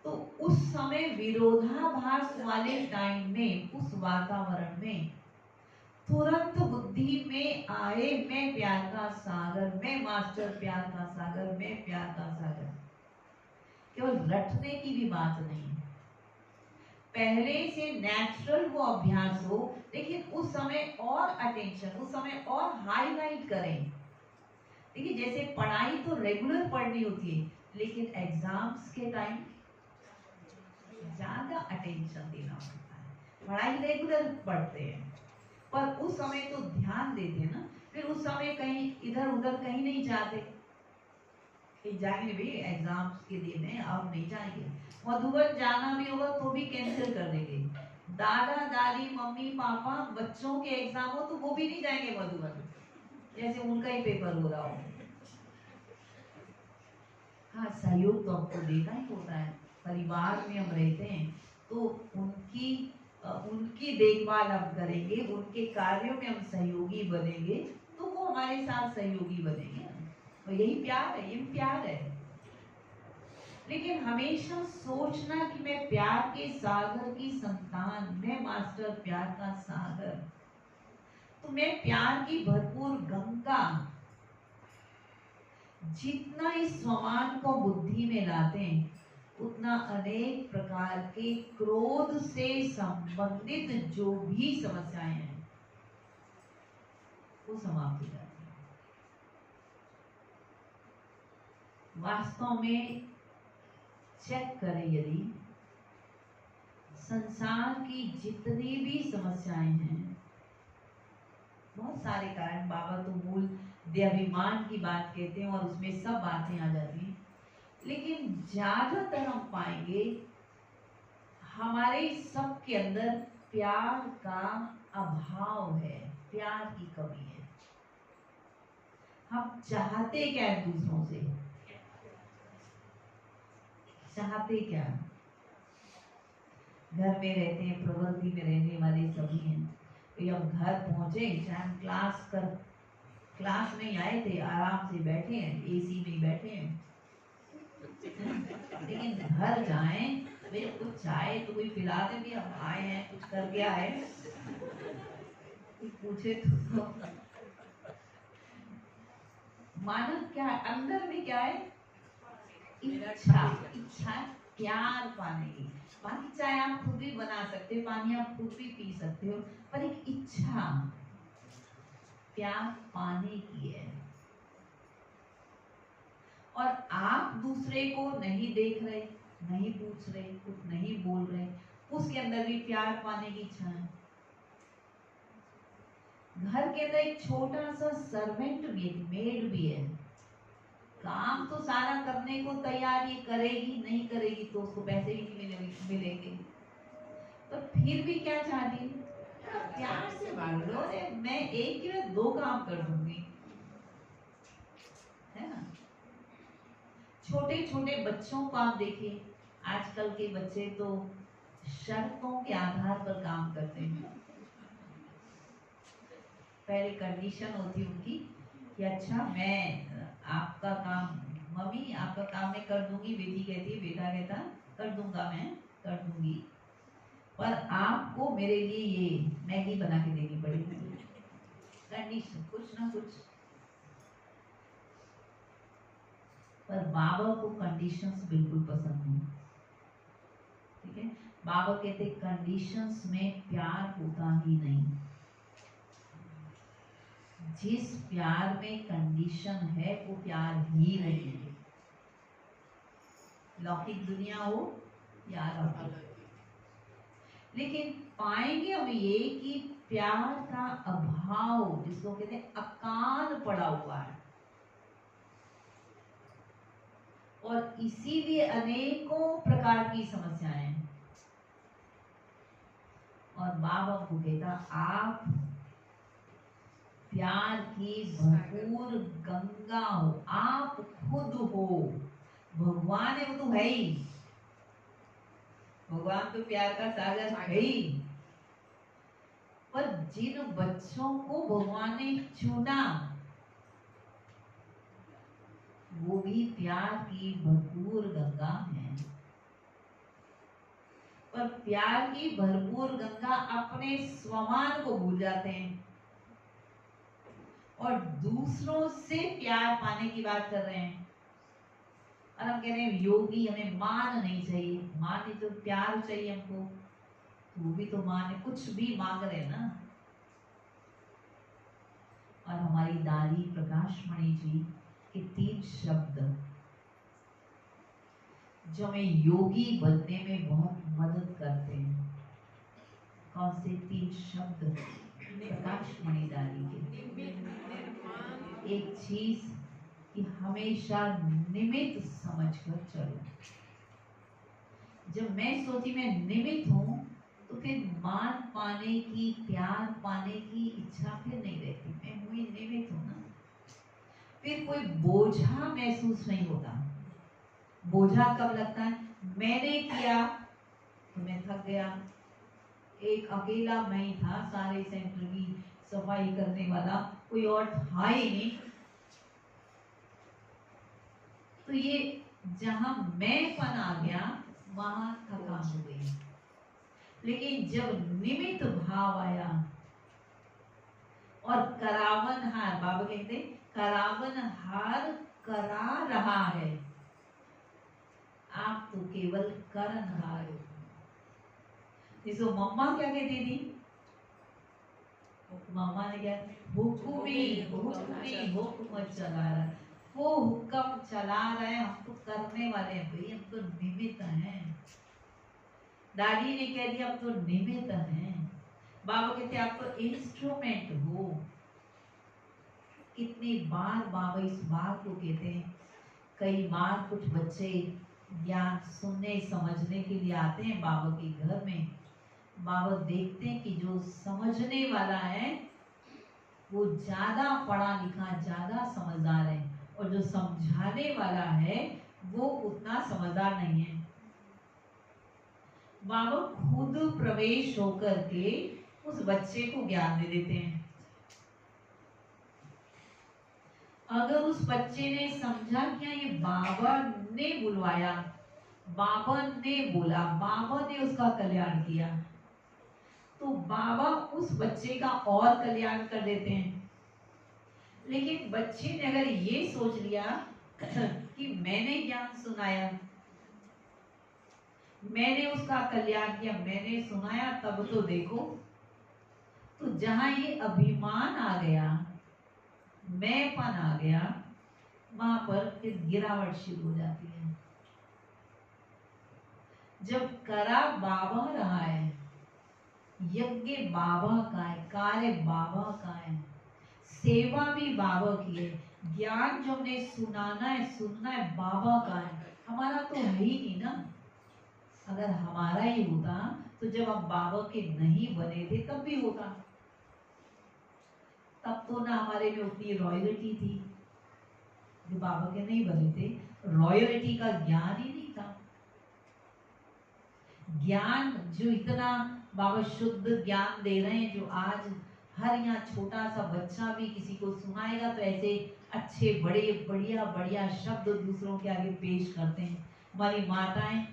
तो उस समय विरोधाभास वाले टाइम में, उस वातावरण में तुरंत बुद्धि में आए मैं प्यार का सागर, मैं मास्टर प्यार का सागर, मैं प्यार का सागर। केवल रटने की भी बात नहीं है, पहले से नेचुरल वो अभ्यास हो, लेकिन उस समय और अटेंशन, उस समय और हाईलाइट करें। देखिए जैसे पढ़ाई तो रेगुलर पढ़नी होती है, लेकिन एग्जाम्स के टाइम ज्यादा अटेंशन देना पड़ता है। पढ़ाई रेगुलर पढ़ते हैं पर उस समय तो ध्यान देते हैं ना। फिर उस समय कहीं इधर उधर कहीं नहीं जाते, जाएंगे भाई एग्जाम्स के दिन है अब नहीं जाएंगे। मधुबन जाना भी होगा तो भी कैंसिल कर देंगे। दादा दादी मम्मी पापा बच्चों के एग्जाम हो तो वो भी नहीं जाएंगे मधुबन, जैसे उनका ही पेपर हो रहा हो। हाँ सहयोग तो हमको देना ही होता है, परिवार में हम रहते हैं तो उनकी देखभाल हम करेंगे, उनके कार्यों में हम सहयोगी बनेंगे तो वो हमारे साथ सहयोगी बनेंगे। और यही प्यार है, ये प्यार है। लेकिन हमेशा सोचना कि मैं प्यार के सागर की संतान, मैं मास्टर प्यार का सागर, तो मैं प्यार की भरपूर गंगा, जितना इस स्वमान को बुद्धि में लाते हैं उतना अनेक प्रकार के क्रोध से संबंधित जो भी समस्याएं हैं वो समाप्त हो जाती है। वास्तव में चेक करें, यदि संसार की जितनी भी समस्याएं हैं, बहुत सारे कारण, बाबा तो मूल देहाभिमान की बात कहते हैं और उसमें सब बातें आ जाती हैं, लेकिन ज्यादातर हम पाएंगे हमारे सब के अंदर प्यार का अभाव है, प्यार की कमी है। हम चाहते क्या है दूसरों से, चाहते क्या? घर में रहते हैं, प्रवृत्ति में रहने वाले सभी हैं, तो अब घर पहुंचे, चाहे हम क्लास में आए थे, आराम से बैठे हैं, एसी में बैठे हैं, लेकिन घर जाएं वे कुछ चाय तो कोई पिला दे भी, हम आए हैं कुछ करके आए, पूछे तो मानव क्या है अंदर में, क्या है? इच्छा प्यार पाने की। बाकी चाय आप खुद भी बना सकते हो, पानी आप खुद भी पी सकते हो, पर एक इच्छा प्यार पाने की है। और आप दूसरे को नहीं देख रहे, नहीं पूछ रहे, कुछ नहीं बोल रहे, उसके अंदर भी प्यार पाने की इच्छा है। घर के अंदर एक छोटा सा सर्वेंट भी है, मेड भी है, काम तो सारा करने को तैयार, ये करेगी, नहीं करेगी तो उसको पैसे ही नहीं मिलेंगे, तो फिर भी क्या चाहती है? प्यार से मांग लो, अरे मैं एक ही में 2 काम कर दूंगी, है ना। छोटे छोटे बच्चों को आप देखिए, आजकल के बच्चे तो शर्तों के आधार पर काम करते हैं। पहले कंडीशन होती उनकी कि अच्छा मैं आपका काम, मम्मी आपका काम मैं कर दूंगी, बेटी कहती है, बेटा कहता कर दूंगा, मैं कर दूंगी, पर आपको मेरे लिए ये मैगी बना के देनी पड़ेगी। कंडीशन कुछ ना कुछ। पर बाबा को कंडीशंस बिल्कुल पसंद नहीं। ठीक है, बाबा कहते कंडीशंस में प्यार होता ही नहीं। जिस प्यार में कंडीशन है वो प्यार ही नहीं है। लौकिक दुनिया हो या अलौकिक। लेकिन पाएंगे हम ये कि प्यार का अभाव, जिसको कहते हैं अकाल पड़ा हुआ है, और इसीलिए अनेकों प्रकार की समस्याएं हैं। और बाबा को कहता आप प्यार की भरपूर गंगा हो, आप खुद हो। भगवान है वो तो है ही, भगवान तो प्यार का सागर है ही। पर जिन बच्चों को भगवान ने चुना वो भी प्यार की भरपूर गंगा है। पर प्यार की भरपूर गंगा अपने स्वमान को भूल जाते हैं और दूसरों से प्यार पाने की बात कर रहे हैं। और हम कह रहे हैं योगी हमें मान नहीं चाहिए, मान नहीं तो प्यार चाहिए हमको, वो भी तो मान है, कुछ भी मांग रहे हैं ना। और हमारी दादी प्रकाश मणि जी के 3 शब्द जो हमें योगी बनने में बहुत मदद करते हैं। कौन से 3 शब्द प्रकाश मणि दादी के? एक चीज कि हमेशा निमित्त समझकर चलो। जब मैं सोची मैं निमित्त हूं तो फिर मान पाने की, प्यार पाने की इच्छा फिर नहीं रहती। मैं हुई निमित्त हूं ना, फिर कोई बोझा महसूस नहीं होता। बोझा कब लगता है? मैंने किया तो मैं थक गया, एक अकेला मैं ही था, सारे सेंटर की सफाई करने वाला कोई और था ही नहीं। तो ये जहां मैंपन आ गया वहां थकान हो गई। लेकिन जब निमित्त भाव आया और करावन हार, बाबा कहते करावन हार करा रहा है, आप तो केवल करनहार हो। जिसको मम्मा क्या कहती थी? मम्मा ने क्या, हुक्मी हुक्म चला रहा है, वो हुक्म चला रहे हैं, हम तो करने वाले हैं भाई, हम तो निमित्त हैं। दादी ने कह दिया अब तो निमित्त हैं। बाबा कहते आप तो इंस्ट्रूमेंट हो। कितनी बार बाबा इस बात को कहते हैं। कई बार कुछ बच्चे ज्ञान सुनने समझने के लिए आते हैं बाबा के घर में। बाबा देखते हैं कि जो समझने वाला है वो ज्यादा पढ़ा लिखा, ज्यादा समझदार है, और जो समझाने वाला है वो उतना समझदार नहीं है। बाबा खुद प्रवेश होकर के उस बच्चे को ज्ञान दे देते हैं। अगर उस बच्चे ने समझा क्या ये बाबा ने बुलवाया, बाबा ने बोला, बाबा ने उसका कल्याण किया, तो बाबा उस बच्चे का और कल्याण कर देते हैं। लेकिन बच्चे ने अगर ये सोच लिया कि मैंने ज्ञान सुनाया, मैंने उसका कल्याण किया, मैंने सुनाया, तब तो देखो, तो जहां ये अभिमान आ गया, मैंपन आ गया, वहां पर फिर गिरावट शुरू हो जाती है। जब करा बाबा रहा है, यज्ञ बाबा का है, कार्य बाबा का है, सेवा भी बाबा की है, ज्ञान जो हमने सुनाना है, सुनना है, बाबा का है, हमारा तो है ही नहीं ना। अगर हमारा ही होता तो जब हम बाबा के नहीं बने थे तब भी होता। तब तो ना हमारे में उतनी रॉयल्टी थी, जो बाबा के नहीं बने थे, रॉयल्टी का ज्ञान ही नहीं था। ज्ञान जो इतना बाबा शुद्ध ज्ञान दे रहे हैं, जो आज हर यहाँ छोटा सा बच्चा भी किसी को सुनाएगा तो ऐसे अच्छे बड़े बढ़िया बढ़िया शब्द दूसरों के आगे पेश करते हैं। हमारी माताएं,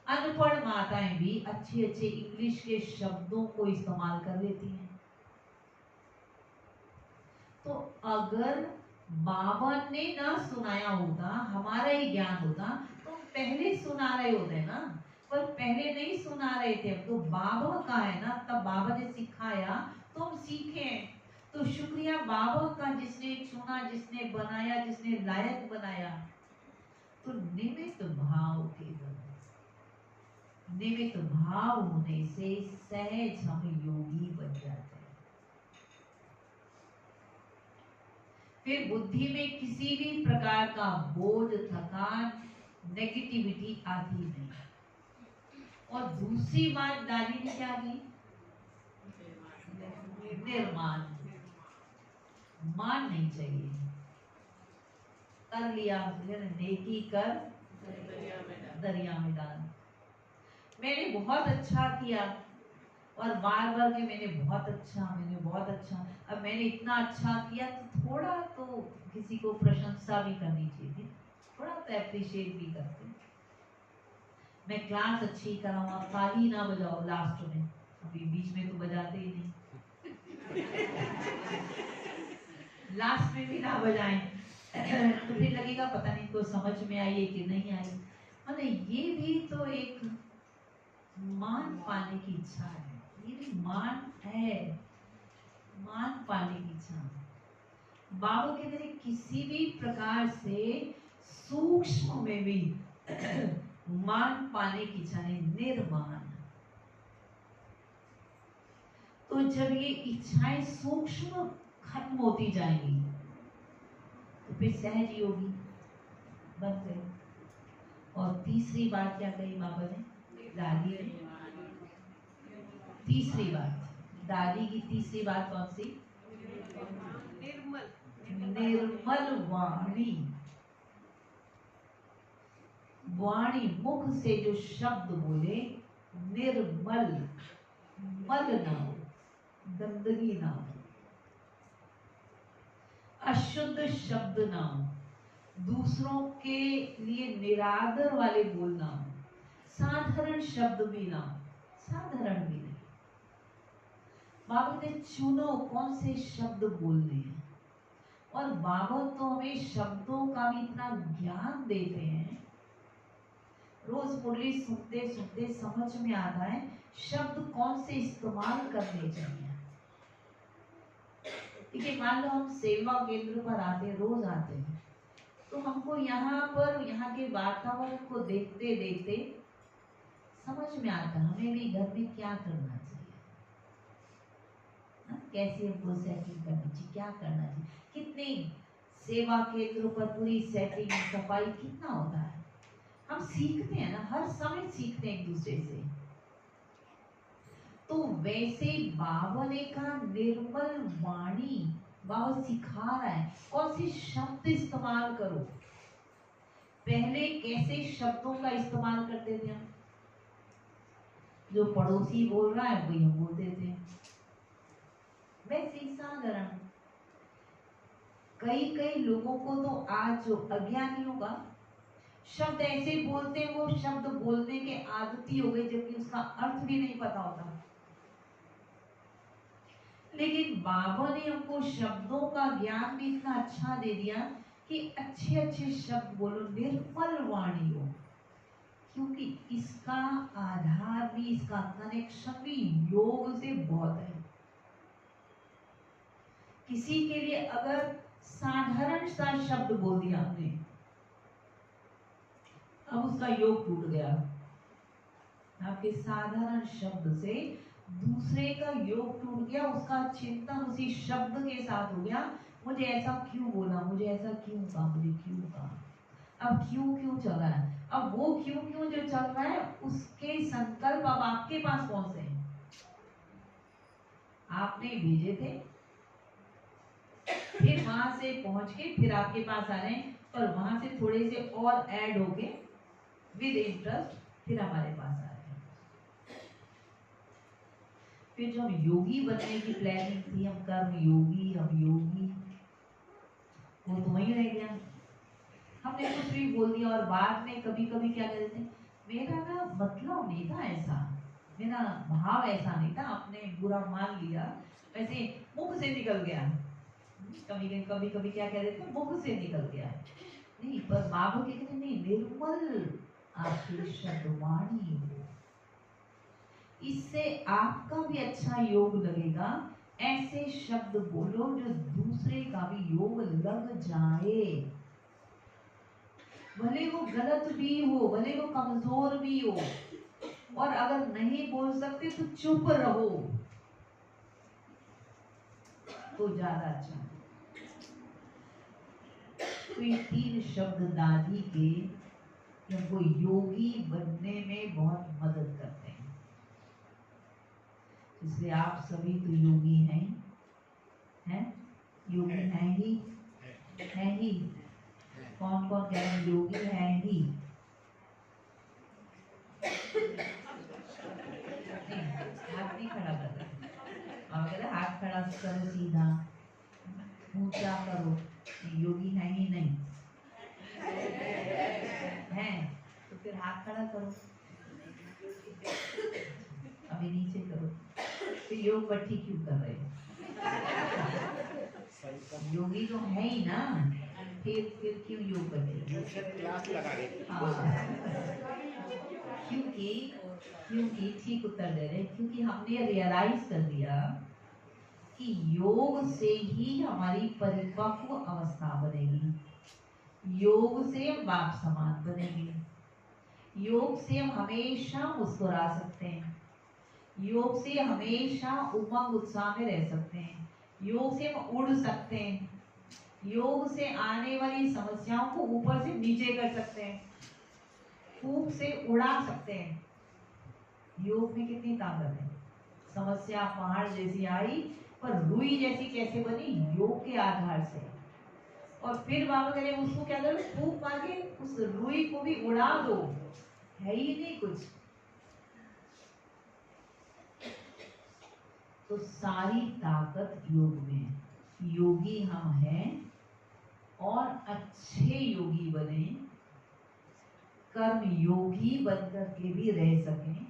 अनपढ़ माताएं भी अच्छे अच्छे इंग्लिश के शब्दों को इस्तेमाल कर लेती हैं। तो अगर बाबा ने ना सुनाया होता, हमारा ही ज्ञान होता, तो पहले सुना रहे होते ना, पर पहले नहीं सुना रहे थे। अब तो बाबा का है ना, तब बाबा ने सिखाया तो हम सीखे। तो शुक्रिया बाबा का, जिसने चुना, जिसने बनाया, जिसने लायक बनाया। तो निमित्त भाव के निमित्त भाव होने से सहज हम योगी बन जाते हैं। फिर बुद्धि में किसी भी प्रकार का बोझ, थकान, नेगेटिविटी आती नहीं। और दूसरी बात दादी ने क्या की? निर्माण। मान नहीं चाहिए। कर लिया नेकी कर दरिया में डाल। मैंने बहुत अच्छा किया और बार बार के मैंने बहुत अच्छा। अब मैंने इतना अच्छा किया तो थोड़ा तो किसी को प्रशंसा भी करनी चाहिए, थोड़ा तो एप्रिशिएट भी करते। मैं क्लास अच्छी कराऊंगा, ताली ना बजाओ लास्ट में, अभी बीच में तो बजाते ही नहीं। लास्ट में भी ना बजाएं तो फिर लगेगा पता नहीं को समझ में आई है कि नहीं आई। मतलब ये भी तो एक मान पाने की इच्छा है, ये भी मान है, मान पाने की इच्छा। बाबा कहते हैं किसी भी प्रकार से सूक्ष्म में भी मान पाने की इच्छा नहीं, निर्माण। तो जब ये इच्छाएं सूक्ष्म खत्म होती जाएंगी तो फिर सहज योगी बन गए। और तीसरी बात क्या कही बाबा ने, दादी ने? तीसरी बात, दादी की तीसरी बात कौन सी? निर्मल वाणी। वाणी, मुख से जो शब्द बोले निर्मल, मल ना हो, गंदगी ना हो, अशुद्ध शब्द ना हो, दूसरों के लिए निरादर वाले बोलना हो, साधारण शब्द भी ना हो, साधारण भी नहीं। बाबा ने चुनो कौन से शब्द बोलने हैं। और बाबा तो हमें शब्दों का भी इतना ज्ञान देते हैं, रोज मुरली सुनते सुनते समझ में आता है शब्द कौन से इस्तेमाल करने चाहिए। देखिए, मान लो हम सेवा केंद्र पर आते, रोज आते हैं, तो हमको यहाँ पर यहाँ के वातावरण को देखते देखते समझ में आता है हमें भी घर में क्या करना चाहिए, कैसे हमको सेटिंग करनी चाहिए, क्या करना चाहिए। कितनी सेवा केंद्रों पर पूरी सेटिंग सफाई कितना होता है, हम सीखते हैं ना, हर समय सीखते हैं एक दूसरे से। तो वैसे बाबा ने कहा निर्मल वाणी, बाबा सिखा रहा है कौन से शब्द इस्तेमाल करो। पहले कैसे शब्दों का इस्तेमाल करते थे हम, जो पड़ोसी बोल रहा है वही हम बोलते थे, वैसे ही साधारण। कई कई लोगों को तो आज जो अज्ञानियों का शब्द ऐसे बोलते हैं, वो शब्द बोलने के आदती हो गई जबकि उसका अर्थ भी नहीं पता होता। लेकिन बाबा ने हमको शब्दों का ज्ञान भी इतना अच्छा दे दिया कि अच्छे अच्छे शब्द बोलो, निर्मल वाणी हो, क्योंकि इसका आधार भी, इसका कनेक्शन भी योग से बहुत है। किसी के लिए अगर साधारण सा शब्द बोल दिया हमने, अब उसका योग टूट गया। आपके साधारण शब्द से दूसरे का योग टूट गया, उसका चिंतन उसी शब्द के साथ हो गया। मुझे ऐसा क्यों बोला, मुझे ऐसा क्यों कहा, मुझे क्यों कहा, अब क्यों चल रहा है। अब वो क्यों जो चल रहा है उसके संकल्प अब आपके पास कौन से हैं, आपने भेजे थे, फिर वहां से पहुंच के फिर आपके पास आ रहे हैं, और वहां से थोड़े से और ऐड होके विद इंटरेस्ट फिर हमारे पास आ रहे हैं। फिर जो हम योगी बनने की प्लानिंग थी, हम कर्म योगी, हम योगी, वो तो वहीं रह गया। हमने कुछ भी बोल दिया और बाद में कभी कभी क्या कहते थे, मेरा ना मतलब नहीं था ऐसा, मेरा भाव ऐसा नहीं था, आपने बुरा मान लिया, वैसे मुख से निकल गया। कभी कभी क्या कह देते, मुख से निकल गया। नहीं, पर बाबा कहते नहीं, निर्मल आपकी शब्दवाणी हो, इससे आपका भी अच्छा योग लगेगा। ऐसे शब्द बोलो जो दूसरे का भी योग लग जाए, भले वो गलत भी हो, भले वो कमजोर भी हो, और अगर नहीं बोल सकते तो चुप रहो, तो ज्यादा अच्छा। तो ये 3 शब्द दादी के हमको योगी बनने में बहुत मदद करते हैं। इसलिए आप सभी तो योगी हैं? योगी हैं ही, हैं ही। कौन कौन कह रहे हैं योगी हैं ही? हाथ नहीं खड़ा कर रहे, और कहते हाथ खड़ा करो, सीधा ऊंचा करो, योगी है ही नहीं है, तो फिर हाथ खड़ा करो, अभी नीचे करो। तो योग बट्टी क्यों कर रहे हो? योगी तो है ही ना, फिर क्यों योग बट्टी?
क्लास लगा रहे।
क्योंकि ठीक उत्तर दे रहे, क्योंकि हमने रियलाइज कर दिया कि योग से ही हमारी परिपक्व अवस्था बनेगी, योग से हम बाप समान बनेंगे, योग से हम हमेशा मुस्कुरा सकते हैं, योग से हमेशा उमंग उत्साह में रह सकते हैं, योग से हम उड़ सकते हैं, योग से आने वाली समस्याओं को ऊपर से नीचे कर सकते हैं, फूंक से उड़ा सकते हैं। योग में कितनी ताकत है। समस्या पहाड़ जैसी आई, पर रुई जैसी कैसे बनी? योग के आधार से। और फिर बाबा कह रहे उसको क्या करो, फूंक मार के उस रुई को भी उड़ा दो, है ही नहीं कुछ। तो सारी ताकत योग में है। योगी हम हैं और अच्छे योगी बने, कर्म योगी बनकर के भी रह सकें,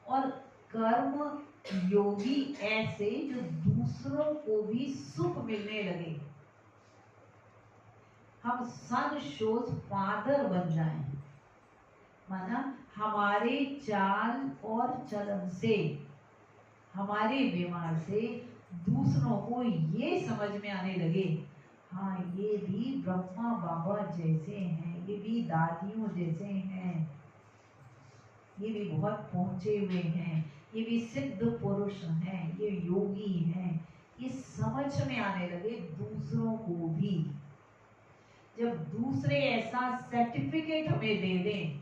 और कर्म योगी ऐसे जो दूसरों को भी सुख मिलने लगे। हम सन शोज फादर बन जाएं, माना हमारे चाल और चलन से, हमारे व्यवहार से दूसरों को ये समझ में आने लगे, हाँ ये भी ब्रह्मा बाबा जैसे हैं, ये भी दादियों जैसे हैं, ये भी बहुत पहुंचे हुए हैं, ये भी सिद्ध पुरुष हैं, ये योगी हैं, ये समझ में आने लगे दूसरों को भी। जब दूसरे ऐसा सर्टिफिकेट हमें दे दें,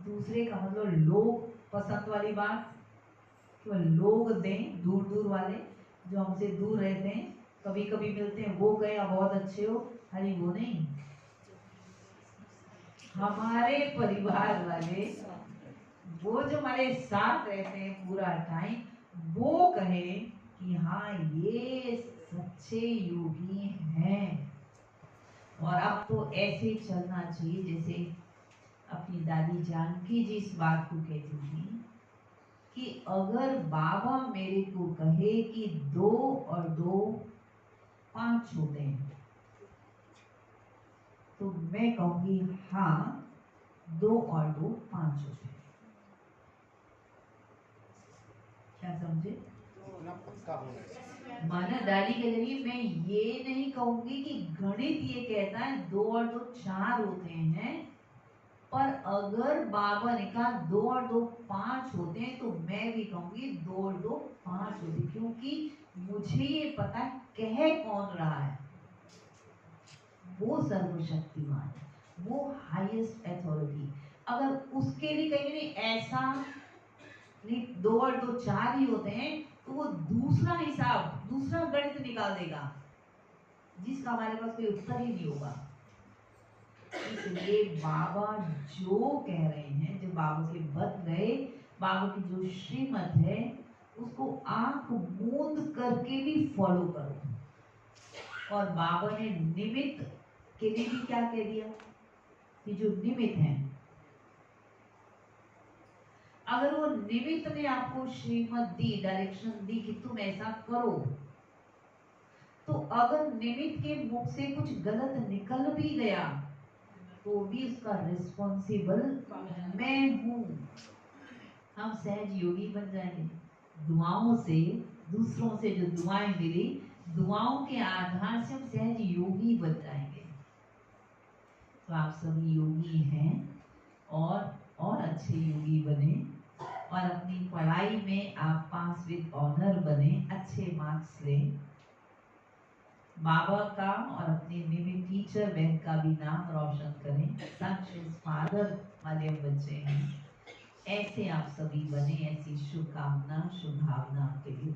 दूसरे का मतलब लोग पसंद वाली बात, तो लोग दें, दूर दूर वाले जो हमसे दूर रहते हैं, कभी कभी मिलते हैं, वो गए आप बहुत अच्छे हो, अरे वो नहीं, हमारे परिवार वाले, वो जो हमारे साथ रहते हैं पूरा टाइम, वो कहे कि हाँ ये सच्चे योगी हैं। और अब तो ऐसे चलना चाहिए जैसे अपनी दादी जानकी जी इस बात को कहती थी कि अगर बाबा मेरे को कहे कि 2 और 2 5 होते हैं, तो मैं कहूंगी हाँ 2 और 2 5 होते हैं। क्या समझे?
पक्का होना।
माना दादी के जरिए मैं ये नहीं कहूंगी कि गणित ये कहता है 2 और 2 4 होते हैं, पर अगर बाबा ने कहा 2 और 2 5 होते हैं, तो मैं भी कहूंगी 2 और 2 5 होते हैं, क्योंकि मुझे ये पता है कह कौन रहा है, वो सर्वशक्तिमान, वो हाईएस्ट अथॉरिटी। अगर उसके लिए कहीं नहीं ऐसा नहीं 2 और 2 4 ही होते हैं, तो वो दूसरा हिसाब, दूसरा गणित निकाल देगा जिसका हमारे पास कोई उत्तर ही नहीं होगा। इसलिए बाबा जो कह रहे हैं, जो बाबा के बत गए, बाबा की जो श्रीमत है उसको आंख मूंद करके भी फॉलो करो। और बाबा ने निमित्त के लिए भी क्या कह दिया कि जो निमित्त है, अगर वो निमित्त ने आपको श्रीमत दी, डायरेक्शन दी कि तुम ऐसा करो, तो अगर निमित्त के मुख से कुछ गलत निकल भी गया तो भी उसका रिस्पॉन्सिबल मैं हूं। हम सहज योगी बन जाएंगे। दुआओं से, दूसरों से जो दुआएं मिली, दुआओं के आधार से हम सहज योगी बन जाएंगे। तो आप सभी योगी हैं और अच्छे योगी बने और अपनी पढ़ाई में आप पास विद ऑनर बने, अच्छे मार्क्स लें। बाबा का और अपने निमित्त टीचर बैंक का भी नाम रोशन करें। सच इज फादर वाले बच्चे हैं, ऐसे आप सभी बने। ऐसी शुभकामना, शुभ भावना आपके लिए।